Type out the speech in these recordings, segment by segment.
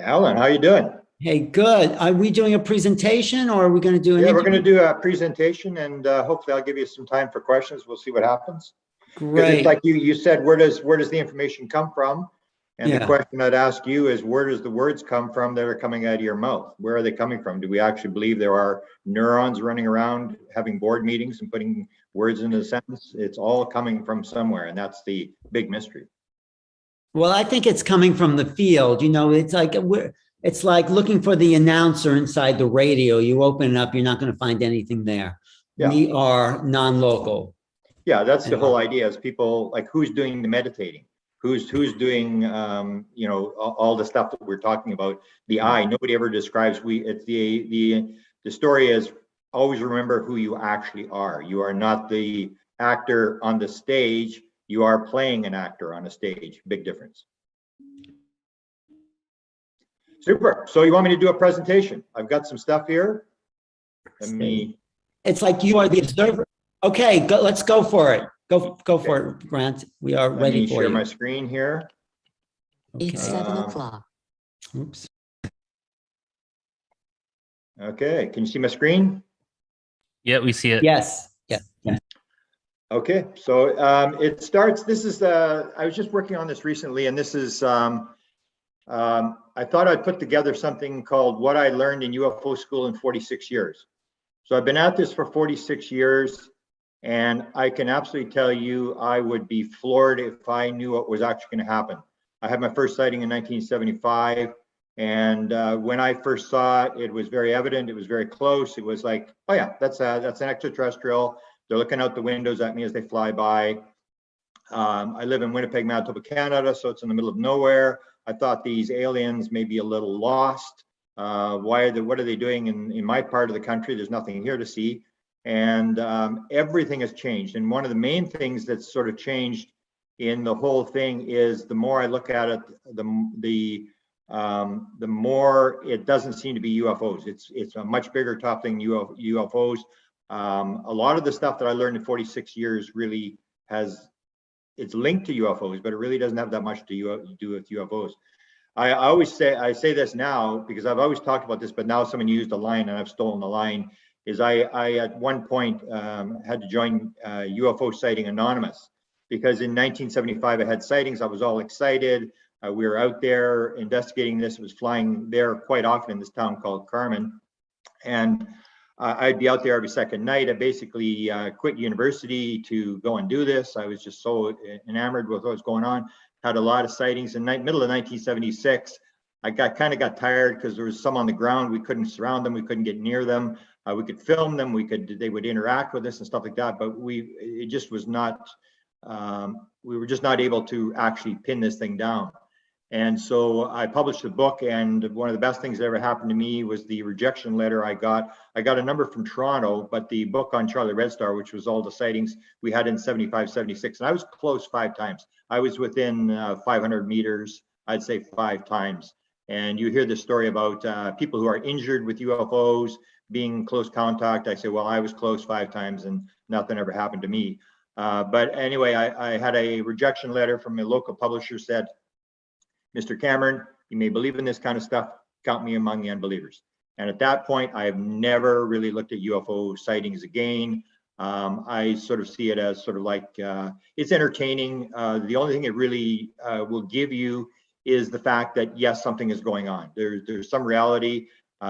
Alan, how you doing? Hey, good. Are we doing a presentation or are we going to do an Yeah, we're going to interview? do a presentation and hopefully I'll give you some time for questions. We'll see what happens. Because it's Great. like you said, where does the information come from? And the Yeah. question I'd ask you is, where does the words come from that are coming out of your mouth? Where are they coming from? Do we actually believe there are neurons running around having board meetings and putting words into a sentence? It's all coming from somewhere, and that's the big mystery. Well, I think it's coming from the field. It's like looking for the announcer inside the radio. You open it up, you're not going to find anything there. Yeah. We are non-local. Yeah, that's the And whole idea is people like who's doing the meditating, who's doing all the stuff that we're talking about. The I, nobody ever describes it's the story is always remember who you actually are. You are not the actor on the stage, you are playing an actor on a stage. Big difference. Super. So you want me to do a presentation? I've got some stuff here. Let me. It's like you are the observer. Okay, let's go for it. Go for it, Grant. We are Let ready me for share you. my screen here. It's 7 o'clock. Oops. Okay, can you see my screen? Yeah, we see it. Yes. Yeah. Okay, so it starts. This is I was just working on this recently, and this is I thought I'd put together something called What I Learned in UFO School in 46 Years. So I've been at this for 46 years, and I can absolutely tell you I would be floored if I knew what was actually going to happen. I had my first sighting in 1975, and when I first saw it, it was very evident. It was very close. It was like, oh yeah, that's an extraterrestrial. They're looking out the windows at me as they fly by. I live in Winnipeg, Manitoba, Canada, so it's in the middle of nowhere. I thought these aliens may be a little lost. What are they doing in my part of the country? There's nothing here to see. And everything has changed. And one of the main things that's sort of changed in the whole thing is the more I look at it, the more it doesn't seem to be UFOs. It's a much bigger top thing than UFOs. A lot of the stuff that I learned in 46 years really it's linked to UFOs, but it really doesn't have that much to do with UFOs. I say this now because I've always talked about this, but now someone used a line and I've stolen the line. Is I at one point had to join UFO Sighting Anonymous because in 1975 I had sightings. I was all excited. We were out there investigating this. It was flying there quite often in this town called Carmen, and I'd be out there every second night. I basically quit university to go and do this. I was just so enamored with what was going on. Had a lot of sightings. In middle of 1976, I kind of got tired because there was some on the ground. We couldn't surround them. We couldn't get near them. We could film them. They would interact with us and stuff like that. But it just was not. We were just not able to actually pin this thing down. And so I published a book, and one of the best things that ever happened to me was the rejection letter I got. I got a number from Toronto, but the book on Charlie Red Star, which was all the sightings we had in 75, 76, and I was close 5 times. I was within 500 meters, I'd say 5 times. And you hear this story about people who are injured with UFOs being close contact. I say, well, I was close 5 times and nothing ever happened to me. But anyway, I had a rejection letter from a local publisher said, Mr. Cameron, you may believe in this kind of stuff, count me among the unbelievers. And at that point, I have never really looked at UFO sightings again. I sort of see it as sort of like, it's entertaining. The only thing it really will give you is the fact that, yes, something is going on. There's some reality,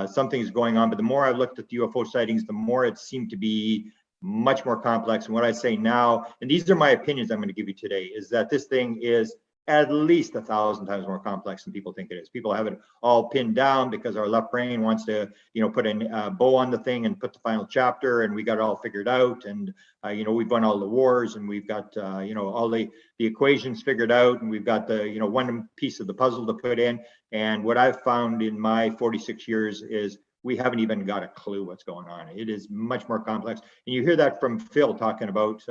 something is going on, but the more I've looked at the UFO sightings, the more it seemed to be much more complex. And what I say now, and these are my opinions I'm going to give you today, is that this thing is at least 1,000 times more complex than people think it is. People have it all pinned down because our left brain wants to, put a bow on the thing and put the final chapter, and we got it all figured out. And we've won all the wars, and we've got all the equations figured out, and we've got the one piece of the puzzle to put in. And what I've found in my 46 years is we haven't even got a clue what's going on. It is much more complex, and you hear that from Phil talking about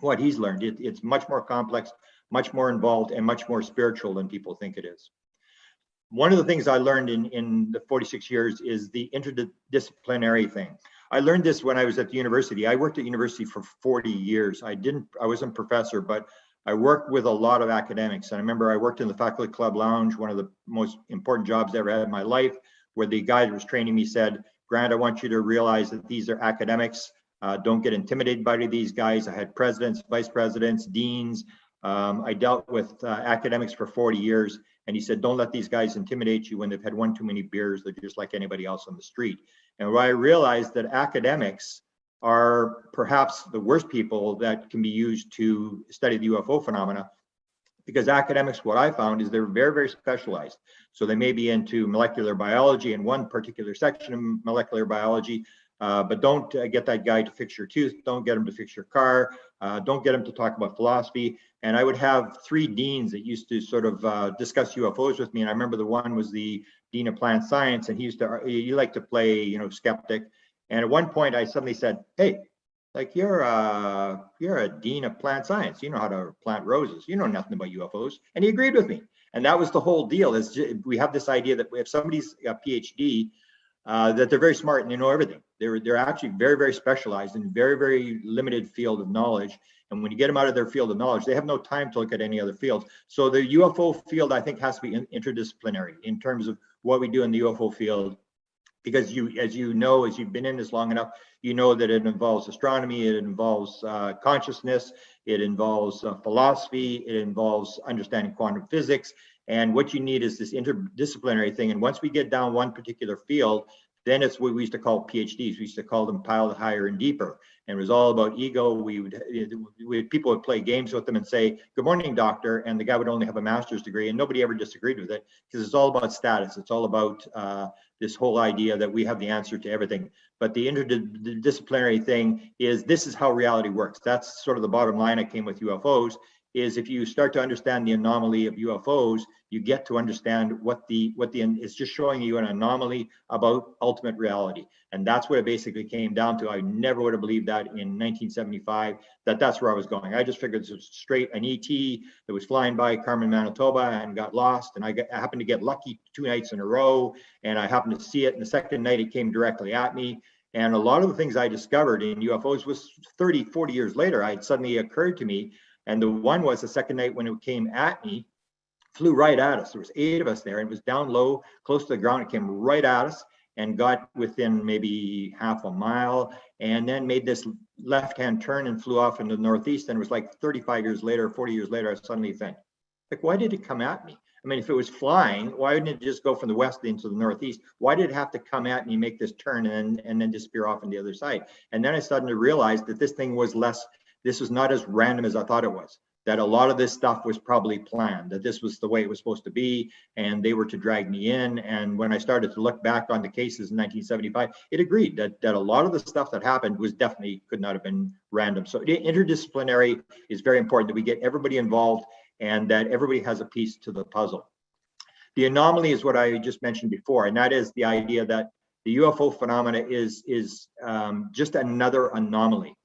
what he's learned. It's much more complex, much more involved, and much more spiritual than people think it is. One of the things I learned in the 46 years is the interdisciplinary thing. I learned this when I was at the university. I worked at university for 40 years. I wasn't a professor, but I worked with a lot of academics. And I remember I worked in the faculty club lounge, one of the most important jobs I ever had in my life, where the guy who was training me said, Grant, I want you to realize that these are academics. Don't get intimidated by these guys. I had presidents, vice presidents, deans. I dealt with academics for 40 years. And he said, don't let these guys intimidate you when they've had one too many beers. They're just like anybody else on the street. And where I realized that academics are perhaps the worst people that can be used to study the UFO phenomena, because academics, what I found is they're very, very specialized. So they may be into molecular biology in one particular section of molecular biology, but don't get that guy to fix your tooth. Don't get him to fix your car. Don't get him to talk about philosophy. And I would have 3 deans that used to sort of discuss UFOs with me. And I remember the one was the dean of plant science, and he liked to play, you know, skeptic. And at one point I suddenly said, hey, like you're a dean of plant science. You know how to plant roses. You know nothing about UFOs. And he agreed with me. And that was the whole deal. Is we have this idea that if somebody's a PhD, that they're very smart and they know everything. They're actually very, very specialized in very, very limited field of knowledge. And when you get them out of their field of knowledge, they have no time to look at any other fields. So the UFO field, I think, has to be interdisciplinary in terms of what we do in the UFO field. Because as you know, as you've been in this long enough, you know that it involves astronomy, it involves consciousness, it involves philosophy, it involves understanding quantum physics. And what you need is this interdisciplinary thing. And once we get down one particular field, then it's what we used to call PhDs. We used to call them piled higher and deeper. And it was all about ego. People would play games with them and say, good morning, doctor. And the guy would only have a master's degree, and nobody ever disagreed with it, because it's all about status. It's all about this whole idea that we have the answer to everything. But the interdisciplinary thing is, this is how reality works. That's sort of the bottom line I came with UFOs, is if you start to understand the anomaly of UFOs, you get to understand what it's just showing you an anomaly about ultimate reality. And that's what it basically came down to. I never would have believed that in 1975, that's where I was going. I just figured this was straight an ET that was flying by Carmen, Manitoba, and got lost. And I happened to get lucky 2 nights in a row, and I happened to see it. And the second night it came directly at me. And a lot of the things I discovered in UFOs was 30, 40 years later, it suddenly occurred to me. And the one was the second night when it came at me, flew right at us. There was 8 of us there, and it was down low, close to the ground. It came right at us and got within maybe half a mile, and then made this left-hand turn and flew off into the northeast. And it was like 35 years later, 40 years later, I suddenly think, like, why did it come at me? I mean, if it was flying, why wouldn't it just go from the west into the northeast? Why did it have to come at me, make this turn, and then disappear off on the other side? And then I started to realize that this thing was this was not as random as I thought it was, that a lot of this stuff was probably planned, that this was the way it was supposed to be, and they were to drag me in. And when I started to look back on the cases in 1975, it agreed that a lot of the stuff that happened was definitely could not have been random. So interdisciplinary is very important, that we get everybody involved and that everybody has a piece to the puzzle. The anomaly is what I just mentioned before, and that is the idea that the UFO phenomena is just another anomaly.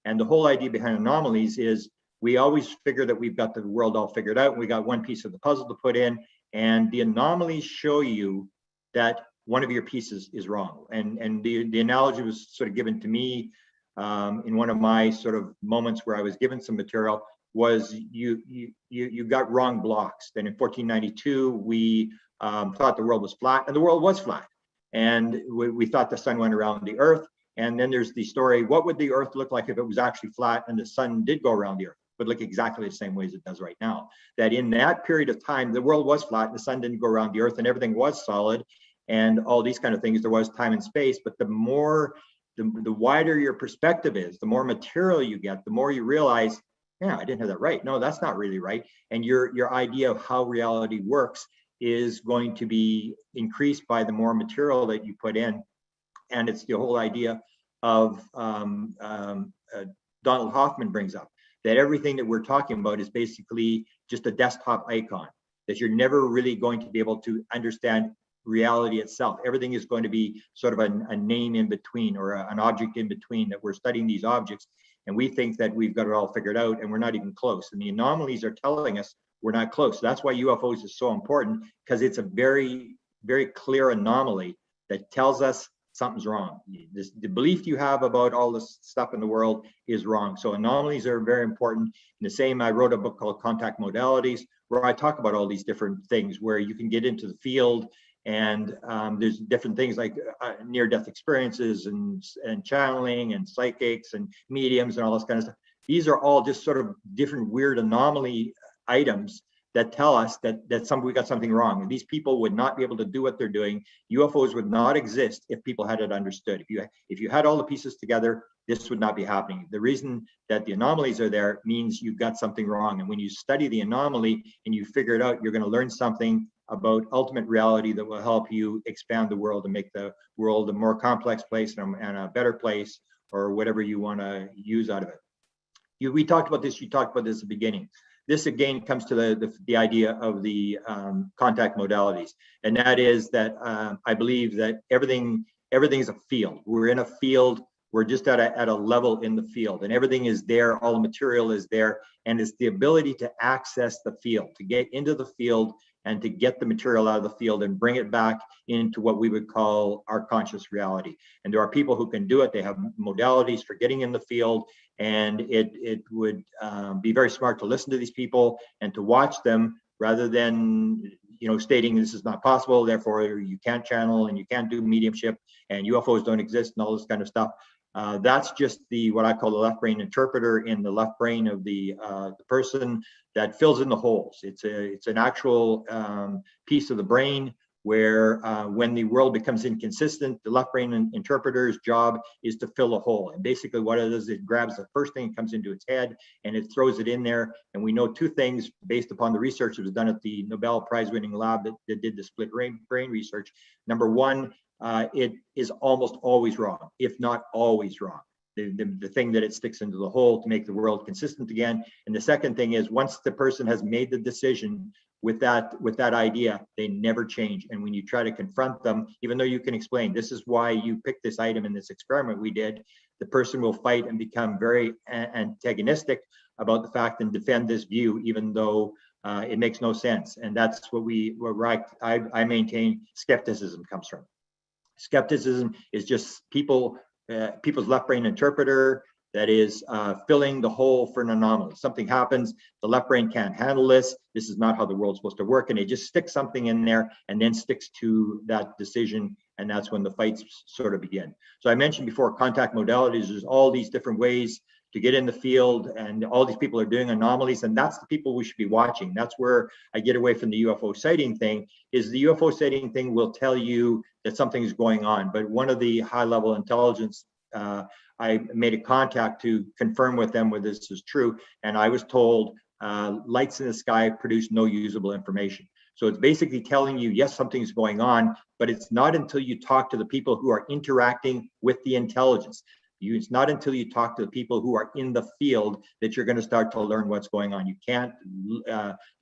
And the whole idea behind anomalies is we always figure that we've got the world all figured out. We got one piece of the puzzle to put in, and the anomalies show you that one of your pieces is wrong. And the analogy was sort of given to me in one of my sort of moments where I was given some material, was you got wrong blocks. Then in 1492, we thought the world was flat, and the world was flat. And we thought the sun went around the earth. And then there's the story, what would the earth look like if it was actually flat and the sun did go around the earth? It would look exactly the same way as it does right now. That in that period of time, the world was flat and the sun didn't go around the earth and everything was solid and all these kind of things. There was time and space, but the wider your perspective is, the more material you get, the more you realize, yeah, I didn't have that right. No, that's not really right. And your idea of how reality works is going to be increased by the more material that you put in. And it's the whole idea of Donald Hoffman brings up, that everything that we're talking about is basically just a desktop icon, that you're never really going to be able to understand reality itself. Everything is going to be sort of a name in between, or an object in between, that we're studying these objects and we think that we've got it all figured out and we're not even close. And the anomalies are telling us we're not close. That's why UFOs is so important, because it's a very, very clear anomaly that tells us something's wrong. The belief you have about all this stuff in the world is wrong. So anomalies are very important. In the same, I wrote a book called Contact Modalities, where I talk about all these different things where you can get into the field, and there's different things like near-death experiences and channeling and psychics and mediums and all this kind of stuff. These are all just sort of different weird anomaly items that tell us that we got something wrong. And these people would not be able to do what they're doing. UFOs would not exist if people had it understood. If you had all the pieces together, this would not be happening. The reason that the anomalies are there means you've got something wrong. And when you study the anomaly and you figure it out, you're going to learn something about ultimate reality that will help you expand the world and make the world a more complex place and a better place, or whatever you want to use out of it. We talked about this, you talked about this at the beginning. This again comes to the idea of the contact modalities. And that is that I believe that everything is a field. We're in a field, we're just at a level in the field, and everything is there, all the material is there, and it's the ability to access the field, to get into the field and to get the material out of the field and bring it back into what we would call our conscious reality. And there are people who can do it. They have modalities for getting in the field, and it would be very smart to listen to these people and to watch them, rather than stating this is not possible, therefore you can't channel and you can't do mediumship and UFOs don't exist and all this kind of stuff. That's just what I call the left brain interpreter in the left brain of the person that fills in the holes. It's an actual piece of the brain where when the world becomes inconsistent, the left brain interpreter's job is to fill a hole. And basically what it is, it grabs the first thing that comes into its head and it throws it in there. And we know two things based upon the research that was done at the Nobel Prize winning lab that did the split brain research. Number one, it is almost always wrong, if not always wrong. The thing that it sticks into the hole to make the world consistent again. And the second thing is, once the person has made the decision with that idea, they never change. And when you try to confront them, even though you can explain, this is why you picked this item in this experiment we did, the person will fight and become very antagonistic about the fact and defend this view, even though it makes no sense. And that's where I maintain skepticism comes from. Skepticism is just people's left brain interpreter that is filling the hole for an anomaly. Something happens, the left brain can't handle this. This is not how the world's supposed to work. And it just sticks something in there and then sticks to that decision. And that's when the fights sort of begin. So I mentioned before, contact modalities, there's all these different ways to get in the field, and all these people are doing anomalies, and that's the people we should be watching. That's where I get away from the UFO sighting thing, is the UFO sighting thing will tell you that something is going on. But one of the high-level intelligence, I made a contact to confirm with them whether this is true, and I was told lights in the sky produce no usable information. So it's basically telling you, yes, something's going on, but it's not until you talk to the people who are interacting with the intelligence. It's not until you talk to the people who are in the field that you're going to start to learn what's going on. You can't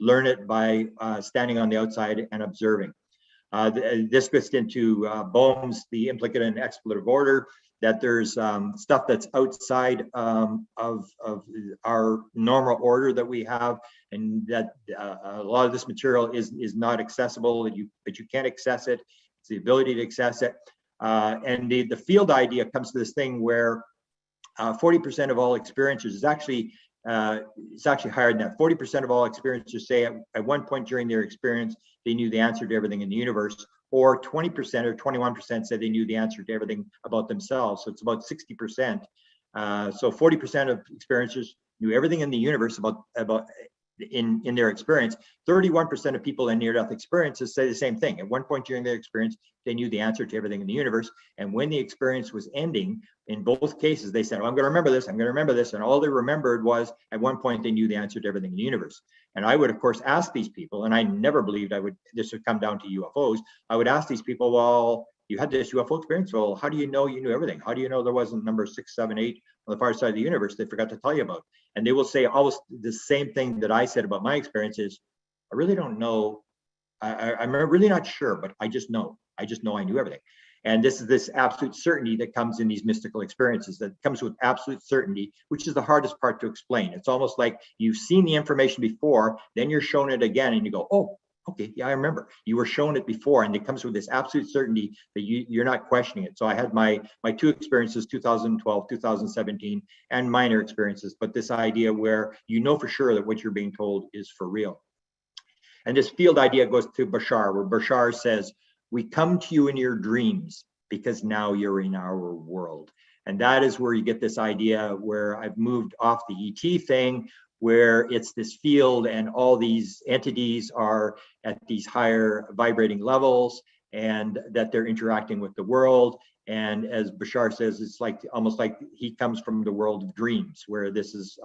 learn it by standing on the outside and observing. This gets into Bohm's, the implicate and expletive order, that there's stuff that's outside of our normal order that we have, and that a lot of this material is not accessible, but you can't access it. It's the ability to access it. And the field idea comes to this thing where 40% of all experiencers is actually it's actually higher than that. 40% of all experiencers say at one point during their experience they knew the answer to everything in the universe, or 20% or 21% said they knew the answer to everything about themselves. So it's about 60%. So 40% of experiencers knew everything in the universe about in their experience. 31% of people in near-death experiences say the same thing. At one point during their experience, they knew the answer to everything in the universe. And when the experience was ending, in both cases, they said, oh, I'm going to remember this, I'm going to remember this. And all they remembered was at one point they knew the answer to everything in the universe. And I would, of course, ask these people, and I never believed this would come down to UFOs. I would ask these people, well, you had this UFO experience. Well, how do you know you knew everything? How do you know there wasn't number 6, 7, 8 on the far side of the universe they forgot to tell you about? And they will say almost the same thing that I said about my experiences. I really don't know. I'm really not sure, but I just know. I just know I knew everything. And this is this absolute certainty that comes in these mystical experiences, that comes with absolute certainty, which is the hardest part to explain. It's almost like you've seen the information before, then you're shown it again and you go, oh, okay, yeah, I remember. You were shown it before, and it comes with this absolute certainty that you're not questioning it. So I had my two experiences, 2012, 2017, and minor experiences, but this idea where you know for sure that what you're being told is for real. And this field idea goes to Bashar, where Bashar says, we come to you in your dreams because now you're in our world. And that is where you get this idea where I've moved off the ET thing, where it's this field and all these entities are at these higher vibrating levels and that they're interacting with the world. And as Bashar says, it's like almost like he comes from the world of dreams, where this is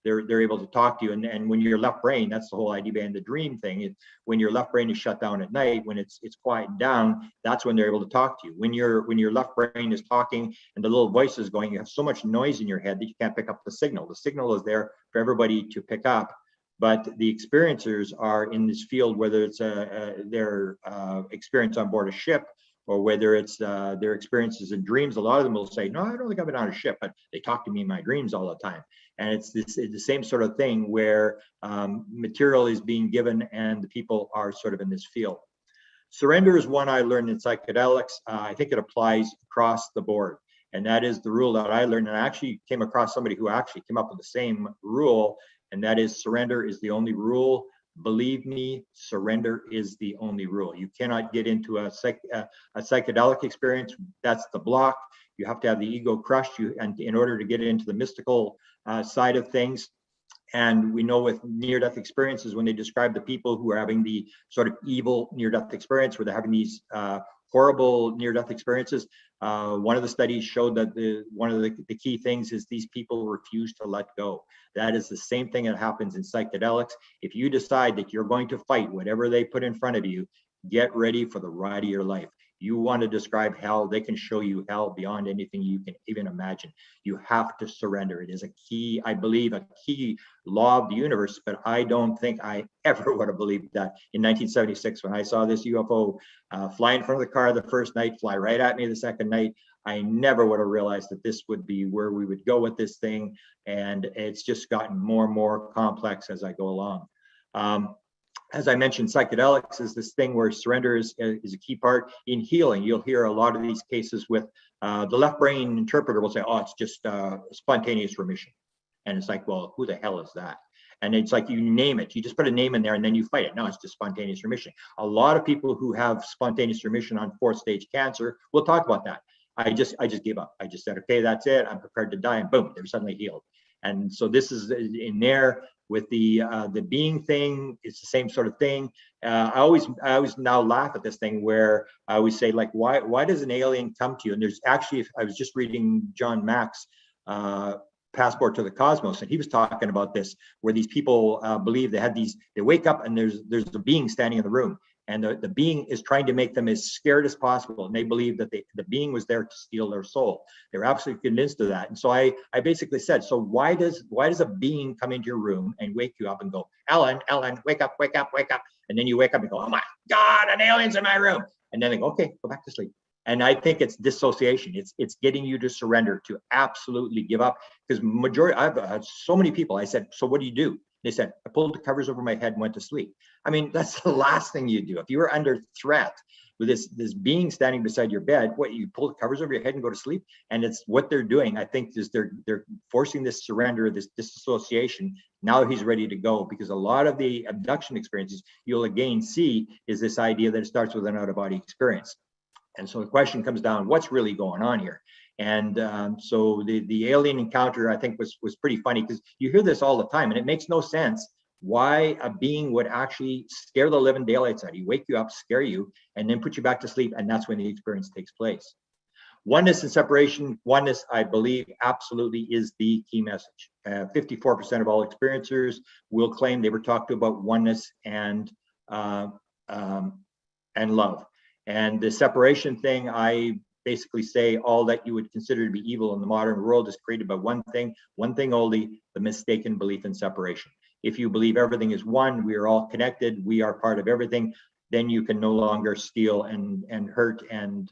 they're able to talk to you. And when your left brain, that's the whole idea behind the dream thing. When your left brain is shut down at night, when it's quieted down, that's when they're able to talk to you. When your left brain is talking and the little voice is going, you have so much noise in your head that you can't pick up the signal. The signal is there for everybody to pick up. But the experiencers are in this field, whether it's their experience on board a ship, or whether it's their experiences in dreams. A lot of them will say, no, I don't think I've been on a ship, but they talk to me in my dreams all the time. And it's the same sort of thing where material is being given and the people are sort of in this field. Surrender is one I learned in psychedelics. I think it applies across the board. And that is the rule that I learned. And I actually came across somebody who actually came up with the same rule, and that is surrender is the only rule. Believe me, surrender is the only rule. You cannot get into a psychedelic experience. That's the block. You have to have the ego crushed and in order to get into the mystical side of things. And we know with near-death experiences, when they describe the people who are having the sort of evil near-death experience, where they're having these horrible near-death experiences, one of the studies showed that one of the key things is these people refuse to let go. That is the same thing that happens in psychedelics. If you decide that you're going to fight whatever they put in front of you, get ready for the ride of your life. You want to describe hell, they can show you hell beyond anything you can even imagine. You have to surrender. It is a key, I believe, a key law of the universe, but I don't think I ever would have believed that in 1976 when I saw this UFO fly in front of the car the first night, fly right at me the second night. I never would have realized that this would be where we would go with this thing. And it's just gotten more and more complex as I go along. As I mentioned, psychedelics is this thing where surrender is a key part in healing. You'll hear a lot of these cases with the left brain interpreter will say, oh, it's just spontaneous remission. And it's like, well, who the hell is that? And it's like, you name it, you just put a name in there and then you fight it. No, it's just spontaneous remission. A lot of people who have spontaneous remission on 4th stage cancer, we'll talk about that. I just gave up. I just said, okay, that's it. I'm prepared to die, and boom, they're suddenly healed. And so this is in there with the being thing. It's the same sort of thing. I always now laugh at this thing where I always say, like, why does an alien come to you? And there's actually, I was just reading John Mack's Passport to the Cosmos, and he was talking about this, where these people believe they wake up and there's a being standing in the room. And the being is trying to make them as scared as possible. And they believe that the being was there to steal their soul. They're absolutely convinced of that. And so I basically said, so why does a being come into your room and wake you up and go, Ellen, wake up, wake up, wake up. And then you wake up and go, oh my God, an alien's in my room. And then they go, okay, go back to sleep. And I think it's dissociation. It's getting you to surrender, to absolutely give up. Because I've had so many people, I said, so what do you do? They said, I pulled the covers over my head and went to sleep. I mean, that's the last thing you do. If you were under threat with this being standing beside your bed, what, you pull the covers over your head and go to sleep? And it's what they're doing. I think is they're forcing this surrender, this disassociation. Now he's ready to go, because a lot of the abduction experiences you'll again see is this idea that it starts with an out-of-body experience. And so the question comes down, what's really going on here? And so the alien encounter, I think, was pretty funny, because you hear this all the time and it makes no sense why a being would actually scare the living daylights out of you, wake you up, scare you, and then put you back to sleep. And that's when the experience takes place. Oneness and separation. Oneness, I believe, absolutely is the key message. 54% of all experiencers will claim they were talked to about oneness and love. And the separation thing, I basically say all that you would consider to be evil in the modern world is created by one thing only, the mistaken belief in separation. If you believe everything is one, we are all connected, we are part of everything, then you can no longer steal and hurt and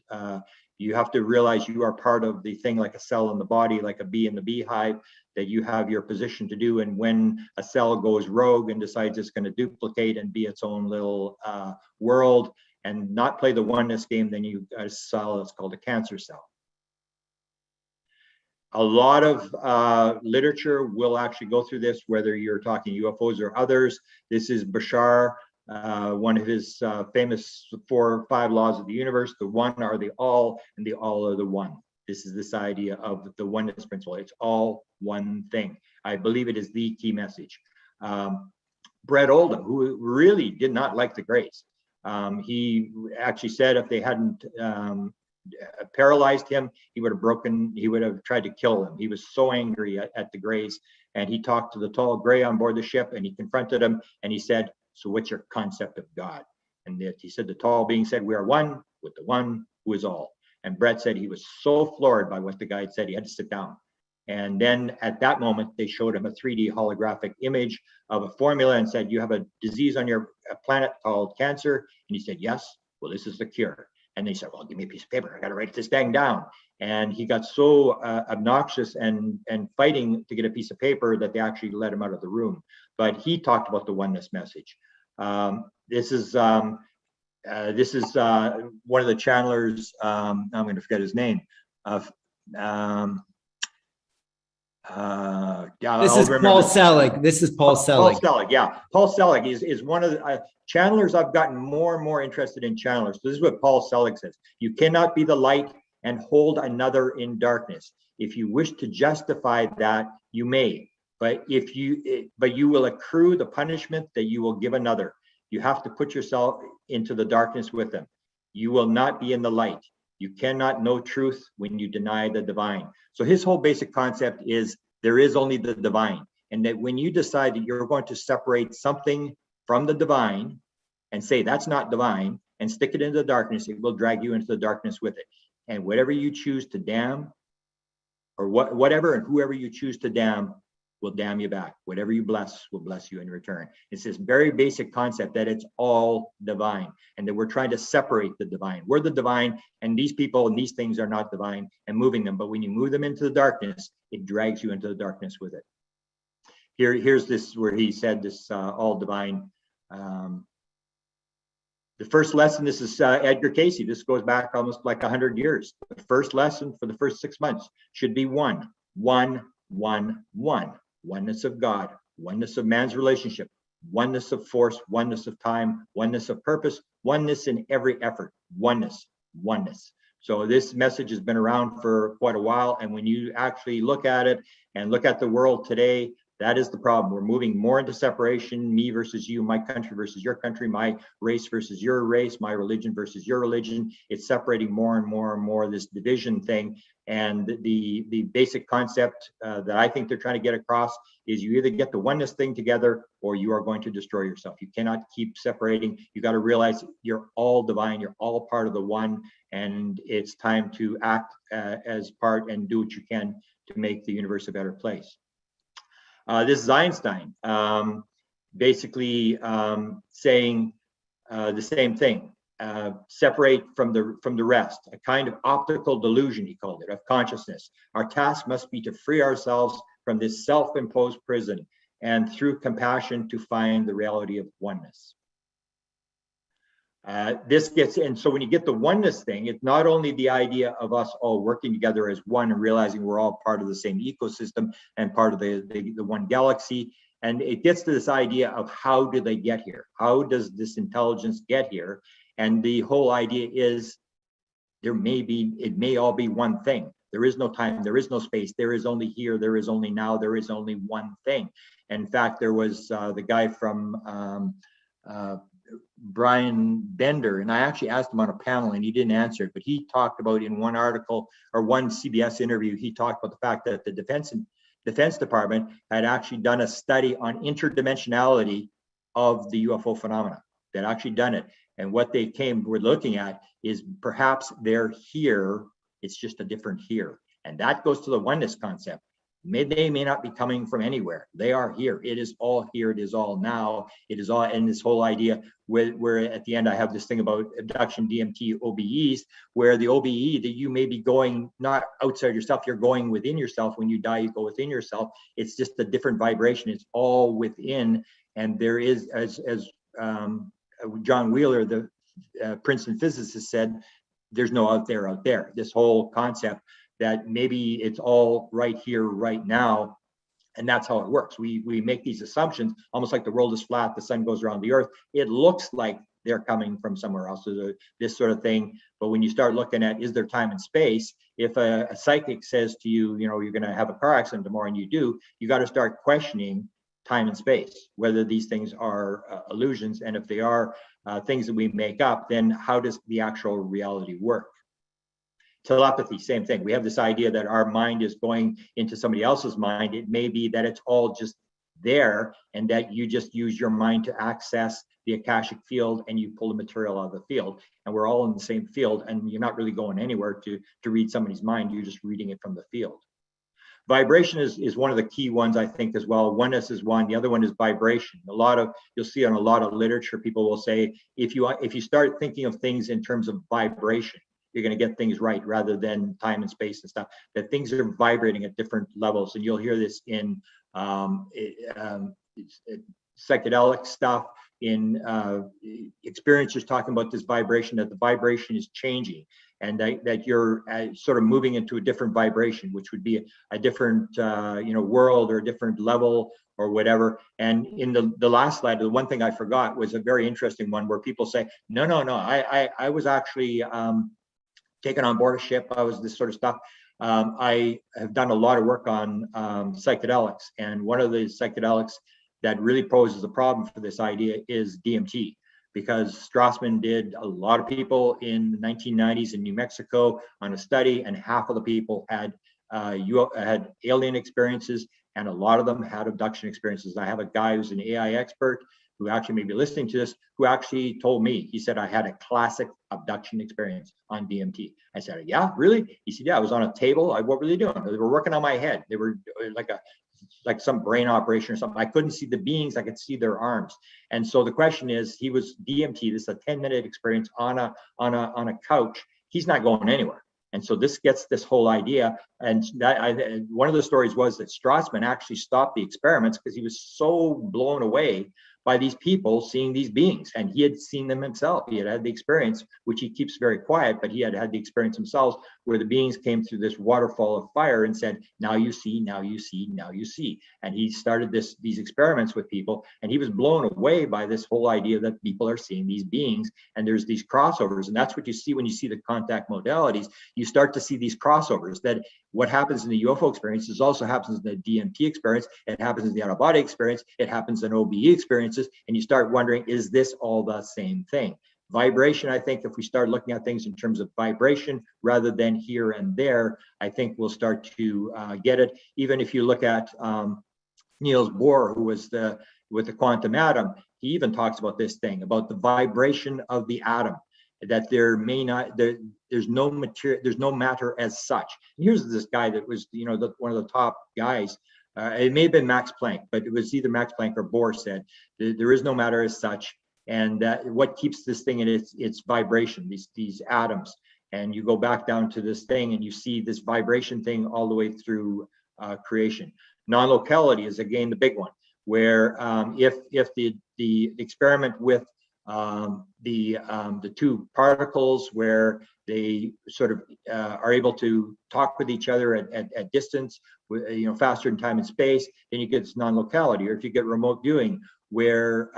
You have to realize you are part of the thing, like a cell in the body, like a bee in the beehive, that you have your position to do. And when a cell goes rogue and decides it's going to duplicate and be its own little world and not play the oneness game, then you got a cell that's called a cancer cell. A lot of literature will actually go through this, whether you're talking UFOs or others. This is Bashar, one of his famous 4 or 5 laws of the universe. The one are the all, and the all are the one. This is this idea of the oneness principle. It's all one thing. I believe it is the key message. Brett Oldham, who really did not like the Greys, he actually said if they hadn't paralyzed him, he would have tried to kill them. He was so angry at the Greys, and he talked to the tall Grey on board the ship, and he confronted him, and he said, so what's your concept of God? And he said, the tall being said, we are one with the one who is all. And Brett said he was so floored by what the guy had said, he had to sit down. And then at that moment, they showed him a 3D holographic image of a formula and said, you have a disease on your planet called cancer. And he said, yes, well, this is the cure. And they said, well, give me a piece of paper. I got to write this thing down. And he got so obnoxious and fighting to get a piece of paper that they actually let him out of the room. But he talked about the oneness message. This is one of the channelers. I'm going to forget his name. This is Paul Selig. This is Paul Selig. Paul Selig, yeah. Paul Selig is one of the channelers. I've gotten more and more interested in channelers. So this is what Paul Selig says. You cannot be the light and hold another in darkness. If you wish to justify that, you may. But you will accrue the punishment that you will give another. You have to put yourself into the darkness with them. You will not be in the light. You cannot know truth when you deny the divine. So his whole basic concept is there is only the divine. And that when you decide that you're going to separate something from the divine and say that's not divine and stick it into the darkness, it will drag you into the darkness with it. And whatever you choose to damn, or whatever and whoever you choose to damn, will damn you back. Whatever you bless will bless you in return. It's this very basic concept that it's all divine and that we're trying to separate the divine. We're the divine, and these people and these things are not divine, and moving them. But when you move them into the darkness, it drags you into the darkness with it. Here's this where he said this all divine. The first lesson, this is Edgar Casey. This goes back almost like 100 years. The first lesson for the first 6 months should be one. Oneness of God, oneness of man's relationship, oneness of force, oneness of time, oneness of purpose, oneness in every effort, oneness. So this message has been around for quite a while. And when you actually look at it and look at the world today, that is the problem. We're moving more into separation, me versus you, my country versus your country, my race versus your race, my religion versus your religion. It's separating more and more this division thing. And the basic concept that I think they're trying to get across is you either get the oneness thing together or you are going to destroy yourself. You cannot keep separating. You got to realize you're all divine. You're all part of the one. And it's time to act as part and do what you can to make the universe a better place. This is Einstein basically saying the same thing. Separate from the rest, a kind of optical delusion, he called it, of consciousness. Our task must be to free ourselves from this self-imposed prison and through compassion to find the reality of oneness. And so when you get the oneness thing, it's not only the idea of us all working together as one and realizing we're all part of the same ecosystem and part of the one galaxy. And it gets to this idea of how do they get here? How does this intelligence get here? And the whole idea is it may all be one thing. There is no time, there is no space, there is only here, there is only now, there is only one thing. In fact, there was the guy from Brian Bender, and I actually asked him on a panel and he didn't answer it, but he talked about in one article or one CBS interview, he talked about the fact that the Defense Department had actually done a study on interdimensionality of the UFO phenomena. They'd actually done it. And what they were looking at is perhaps they're here, it's just a different here. And that goes to the oneness concept. They may not be coming from anywhere. They are here. It is all here. It is all now. It is all, and this whole idea where at the end I have this thing about abduction, DMT, OBEs, where the OBE that you may be going not outside yourself, you're going within yourself. When you die, you go within yourself. It's just a different vibration. It's all within, and there is, as John Wheeler, the Princeton physicist, said, there's no out there out there. This whole concept that maybe it's all right here, right now. And that's how it works. We make these assumptions, almost like the world is flat, the sun goes around the earth. It looks like they're coming from somewhere else, so this sort of thing. But when you start looking at, is there time and space? If a psychic says to you, you know, you're going to have a car accident tomorrow, and you do, you got to start questioning time and space, whether these things are illusions. And if they are things that we make up, then how does the actual reality work? Telepathy, same thing. We have this idea that our mind is going into somebody else's mind. It may be that it's all just there, and that you just use your mind to access the Akashic field, and you pull the material out of the field, and we're all in the same field, and you're not really going anywhere to read somebody's mind. You're just reading it from the field. Vibration is one of the key ones, I think, as well. Oneness is one. The other one is vibration. You'll see on a lot of literature, people will say, if you start thinking of things in terms of vibration, you're going to get things right rather than time and space and stuff. That things are vibrating at different levels, and you'll hear this in psychedelic stuff, in experiencers talking about this vibration, that the vibration is changing, and that you're sort of moving into a different vibration, which would be a different world or a different level or whatever. And in the last slide, the one thing I forgot was a very interesting one where people say, no, I was actually taken on board a ship. I was this sort of stuff. I have done a lot of work on psychedelics, and one of the psychedelics that really poses a problem for this idea is DMT, because Strassman did a lot of people in the 1990s in New Mexico on a study, and half of the people had alien experiences, and a lot of them had abduction experiences. I have a guy who's an AI expert who actually may be listening to this, who actually told me, he said, I had a classic abduction experience on DMT. I said, yeah, really? He said, yeah, I was on a table. What were they doing? They were working on my head. They were like some brain operation or something. I couldn't see the beings, I could see their arms. And so the question is, he was DMT, this is a 10-minute experience on a couch. He's not going anywhere. And so this gets this whole idea. And one of the stories was that Strassman actually stopped the experiments because he was so blown away by these people seeing these beings, and he had seen them himself. He had had the experience, which he keeps very quiet, but he had had the experience himself, where the beings came through this waterfall of fire and said, now you see, now you see, now you see. And he started these experiments with people, and he was blown away by this whole idea that people are seeing these beings, and there's these crossovers. And that's what you see when you see the contact modalities. You start to see these crossovers, that what happens in the UFO experiences also happens in the DMT experience, it happens in the out-of-body experience, it happens in OBE experiences, and you start wondering, is this all the same thing? Vibration, I think if we start looking at things in terms of vibration rather than here and there, I think we'll start to get it. Even if you look at Niels Bohr, who was with the quantum atom, he even talks about this thing, about the vibration of the atom, that there's no material, there's no matter as such. And here's this guy that was, one of the top guys. It may have been Max Planck, but it was either Max Planck or Bohr said there is no matter as such, and that what keeps this thing in its vibration, these atoms. And you go back down to this thing, and you see this vibration thing all the way through creation. Non-locality is again the big one, where if the experiment with the two particles, where they sort of are able to talk with each other at distance, faster in time and space, then you get this non-locality. Or if you get remote viewing, where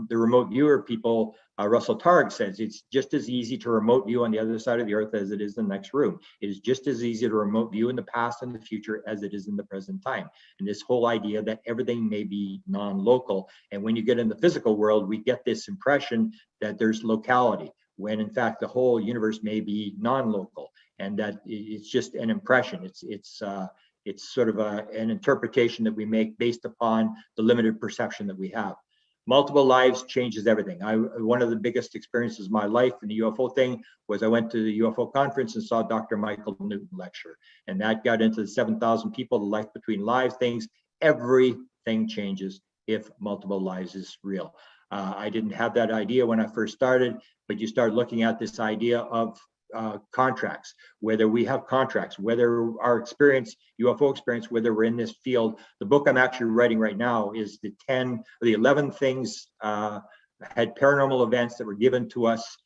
the remote viewer people, Russell Targ says, it's just as easy to remote view on the other side of the earth as it is in the next room. It is just as easy to remote view in the past and the future as it is in the present time. And this whole idea that everything may be non-local. And when you get in the physical world, we get this impression that there's locality, when in fact the whole universe may be non-local, and that it's just an impression. It's sort of an interpretation that we make based upon the limited perception that we have. multiple lives changes everything. One of the biggest experiences of my life in the UFO thing was I went to the UFO conference and saw Dr. Michael Newton lecture. And that got into the 7,000 people, the life between lives things. Everything changes if multiple lives is real. I didn't have that idea when I first started, but you start looking at this idea of contracts, whether we have contracts, whether our experience, UFO experience, whether we're in this field. The book I'm actually writing right now is the 11 things had paranormal events that were given to us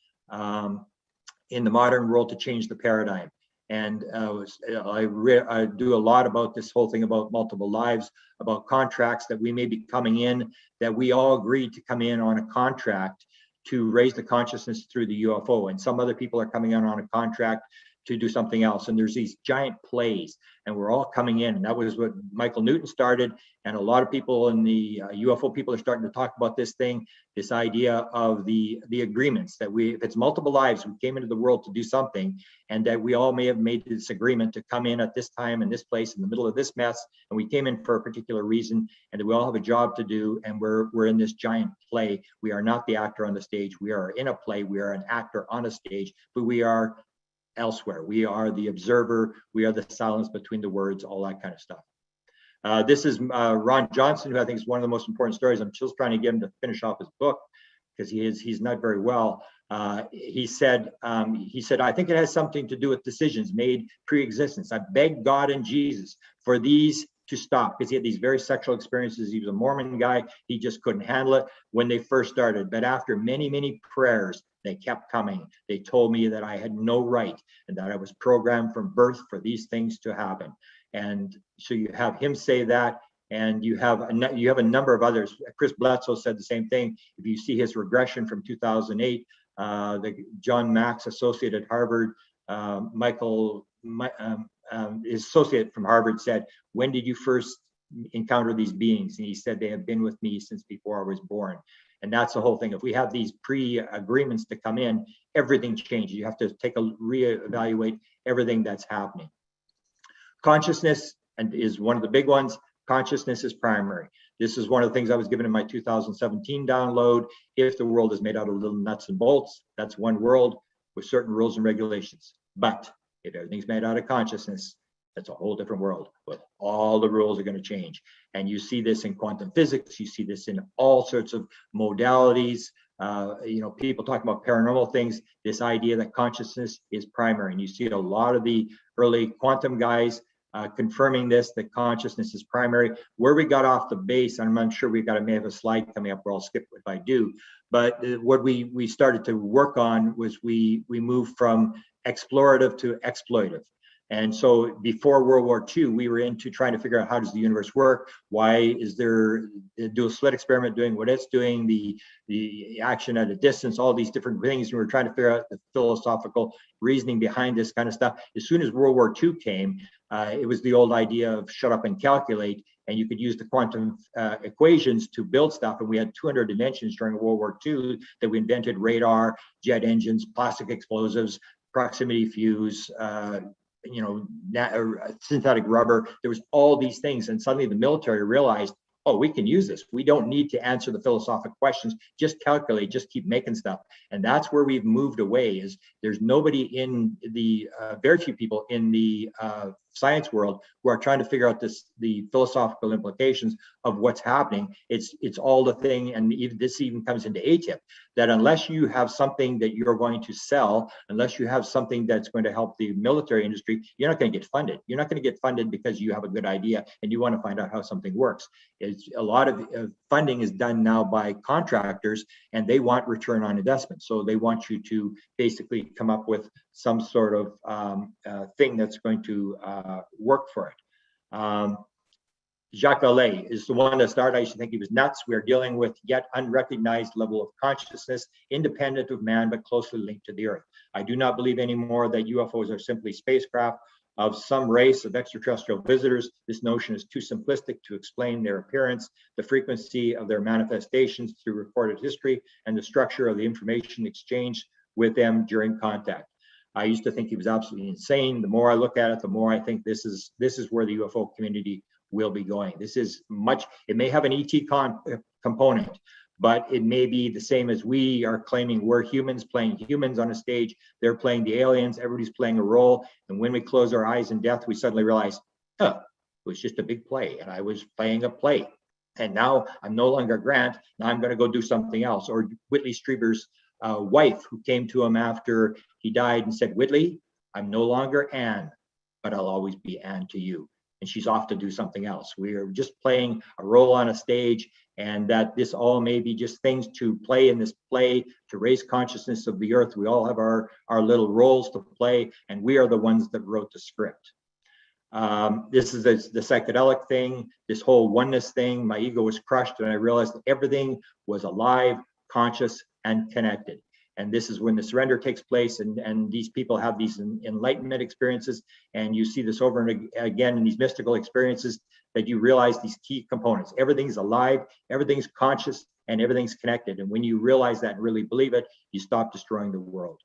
in the modern world to change the paradigm. And I do a lot about this whole thing about multiple lives, about contracts that we may be coming in, that we all agreed to come in on a contract to raise the consciousness through the UFO. And some other people are coming in on a contract to do something else. And there's these giant plays, and we're all coming in. And that was what Michael Newton started. And a lot of people in the UFO people are starting to talk about this thing, this idea of the agreements that if it's multiple lives, we came into the world to do something, and that we all may have made this agreement to come in at this time in this place in the middle of this mess. And we came in for a particular reason, and that we all have a job to do. And we're in this giant play. We are not the actor on the stage. We are in a play. We are an actor on a stage, but we are elsewhere. We are the observer. We are the silence between the words, all that kind of stuff. This is Ron Johnson, who I think is one of the most important stories. I'm just trying to get him to finish off his book because he's not very well. He said, I think it has something to do with decisions made pre-existence. I begged God and Jesus for these to stop, because he had these very sexual experiences. He was a Mormon guy. He just couldn't handle it when they first started. But after many, many prayers, they kept coming. They told me that I had no right and that I was programmed from birth for these things to happen. And so you have him say that, and you have a number of others. Chris Bledsoe said the same thing. If you see his regression from 2008, the John Max associate at Harvard, his associate from Harvard said, "When did you first encounter these beings?" And he said, "They have been with me since before I was born." And that's the whole thing. If we have these pre-agreements to come in, everything changes. You have to reevaluate everything that's happening. Consciousness is one of the big ones. Consciousness is primary. This is one of the things I was given in my 2017 download. If the world is made out of little nuts and bolts, that's one world with certain rules and regulations. But if everything's made out of consciousness, that's a whole different world, but all the rules are going to change. And you see this in quantum physics. You see this in all sorts of modalities. People talking about paranormal things, this idea that consciousness is primary. And you see a lot of the early quantum guys confirming this, that consciousness is primary. Where we got off the base, and I'm sure may have a slide coming up where I'll skip if I do, but what we started to work on was we moved from explorative to exploitive. And so before World War II, we were into trying to figure out how does the universe work? Why is there the dual slit experiment doing what it's doing, the action at a distance, all these different things. We were trying to figure out the philosophical reasoning behind this kind of stuff. As soon as World War II came, it was the old idea of shut up and calculate, and you could use the quantum equations to build stuff. And we had 200 inventions during World War II that we invented: radar, jet engines, plastic explosives, proximity fuse, synthetic rubber. There was all these things, and suddenly the military realized, oh, we can use this. We don't need to answer the philosophical questions. Just calculate, just keep making stuff. And that's where we've moved away. Is there's nobody in the very few people in the science world who are trying to figure out the philosophical implications of what's happening. It's all the thing, and this even comes into ATIP, that unless you have something that you're going to sell, unless you have something that's going to help the military industry, you're not going to get funded. You're not going to get funded because you have a good idea and you want to find out how something works. It's a lot of funding is done now by contractors, and they want return on investment. So they want you to basically come up with some sort of thing that's going to work for it. Jacques Vallée is the one that started. I used to think he was nuts. We are dealing with yet unrecognized level of consciousness, independent of man, but closely linked to the earth. I do not believe anymore that UFOs are simply spacecraft of some race of extraterrestrial visitors. This notion is too simplistic to explain their appearance, the frequency of their manifestations through recorded history, and the structure of the information exchanged with them during contact. I used to think he was absolutely insane. The more I look at it, the more I think this is where the UFO community will be going. This is much, it may have an ET component, but it may be the same as we are claiming we're humans playing humans on a stage. They're playing the aliens. Everybody's playing a role. And when we close our eyes in death, we suddenly realize, it was just a big play, and I was playing a play. And now I'm no longer Grant. Now I'm going to go do something else. Or Whitley Strieber's wife, who came to him after he died and said, Whitley, I'm no longer Anne, but I'll always be Anne to you. And she's off to do something else. We are just playing a role on a stage, and that this all may be just things to play in this play to raise consciousness of the earth. We all have our little roles to play, and we are the ones that wrote the script. This is the psychedelic thing, this whole oneness thing. My ego was crushed, and I realized that everything was alive, conscious, and connected. And this is when the surrender takes place, and these people have these enlightenment experiences, and you see this over and again in these mystical experiences, that you realize these key components. Everything's alive, everything's conscious, and everything's connected. And when you realize that and really believe it, you stop destroying the world.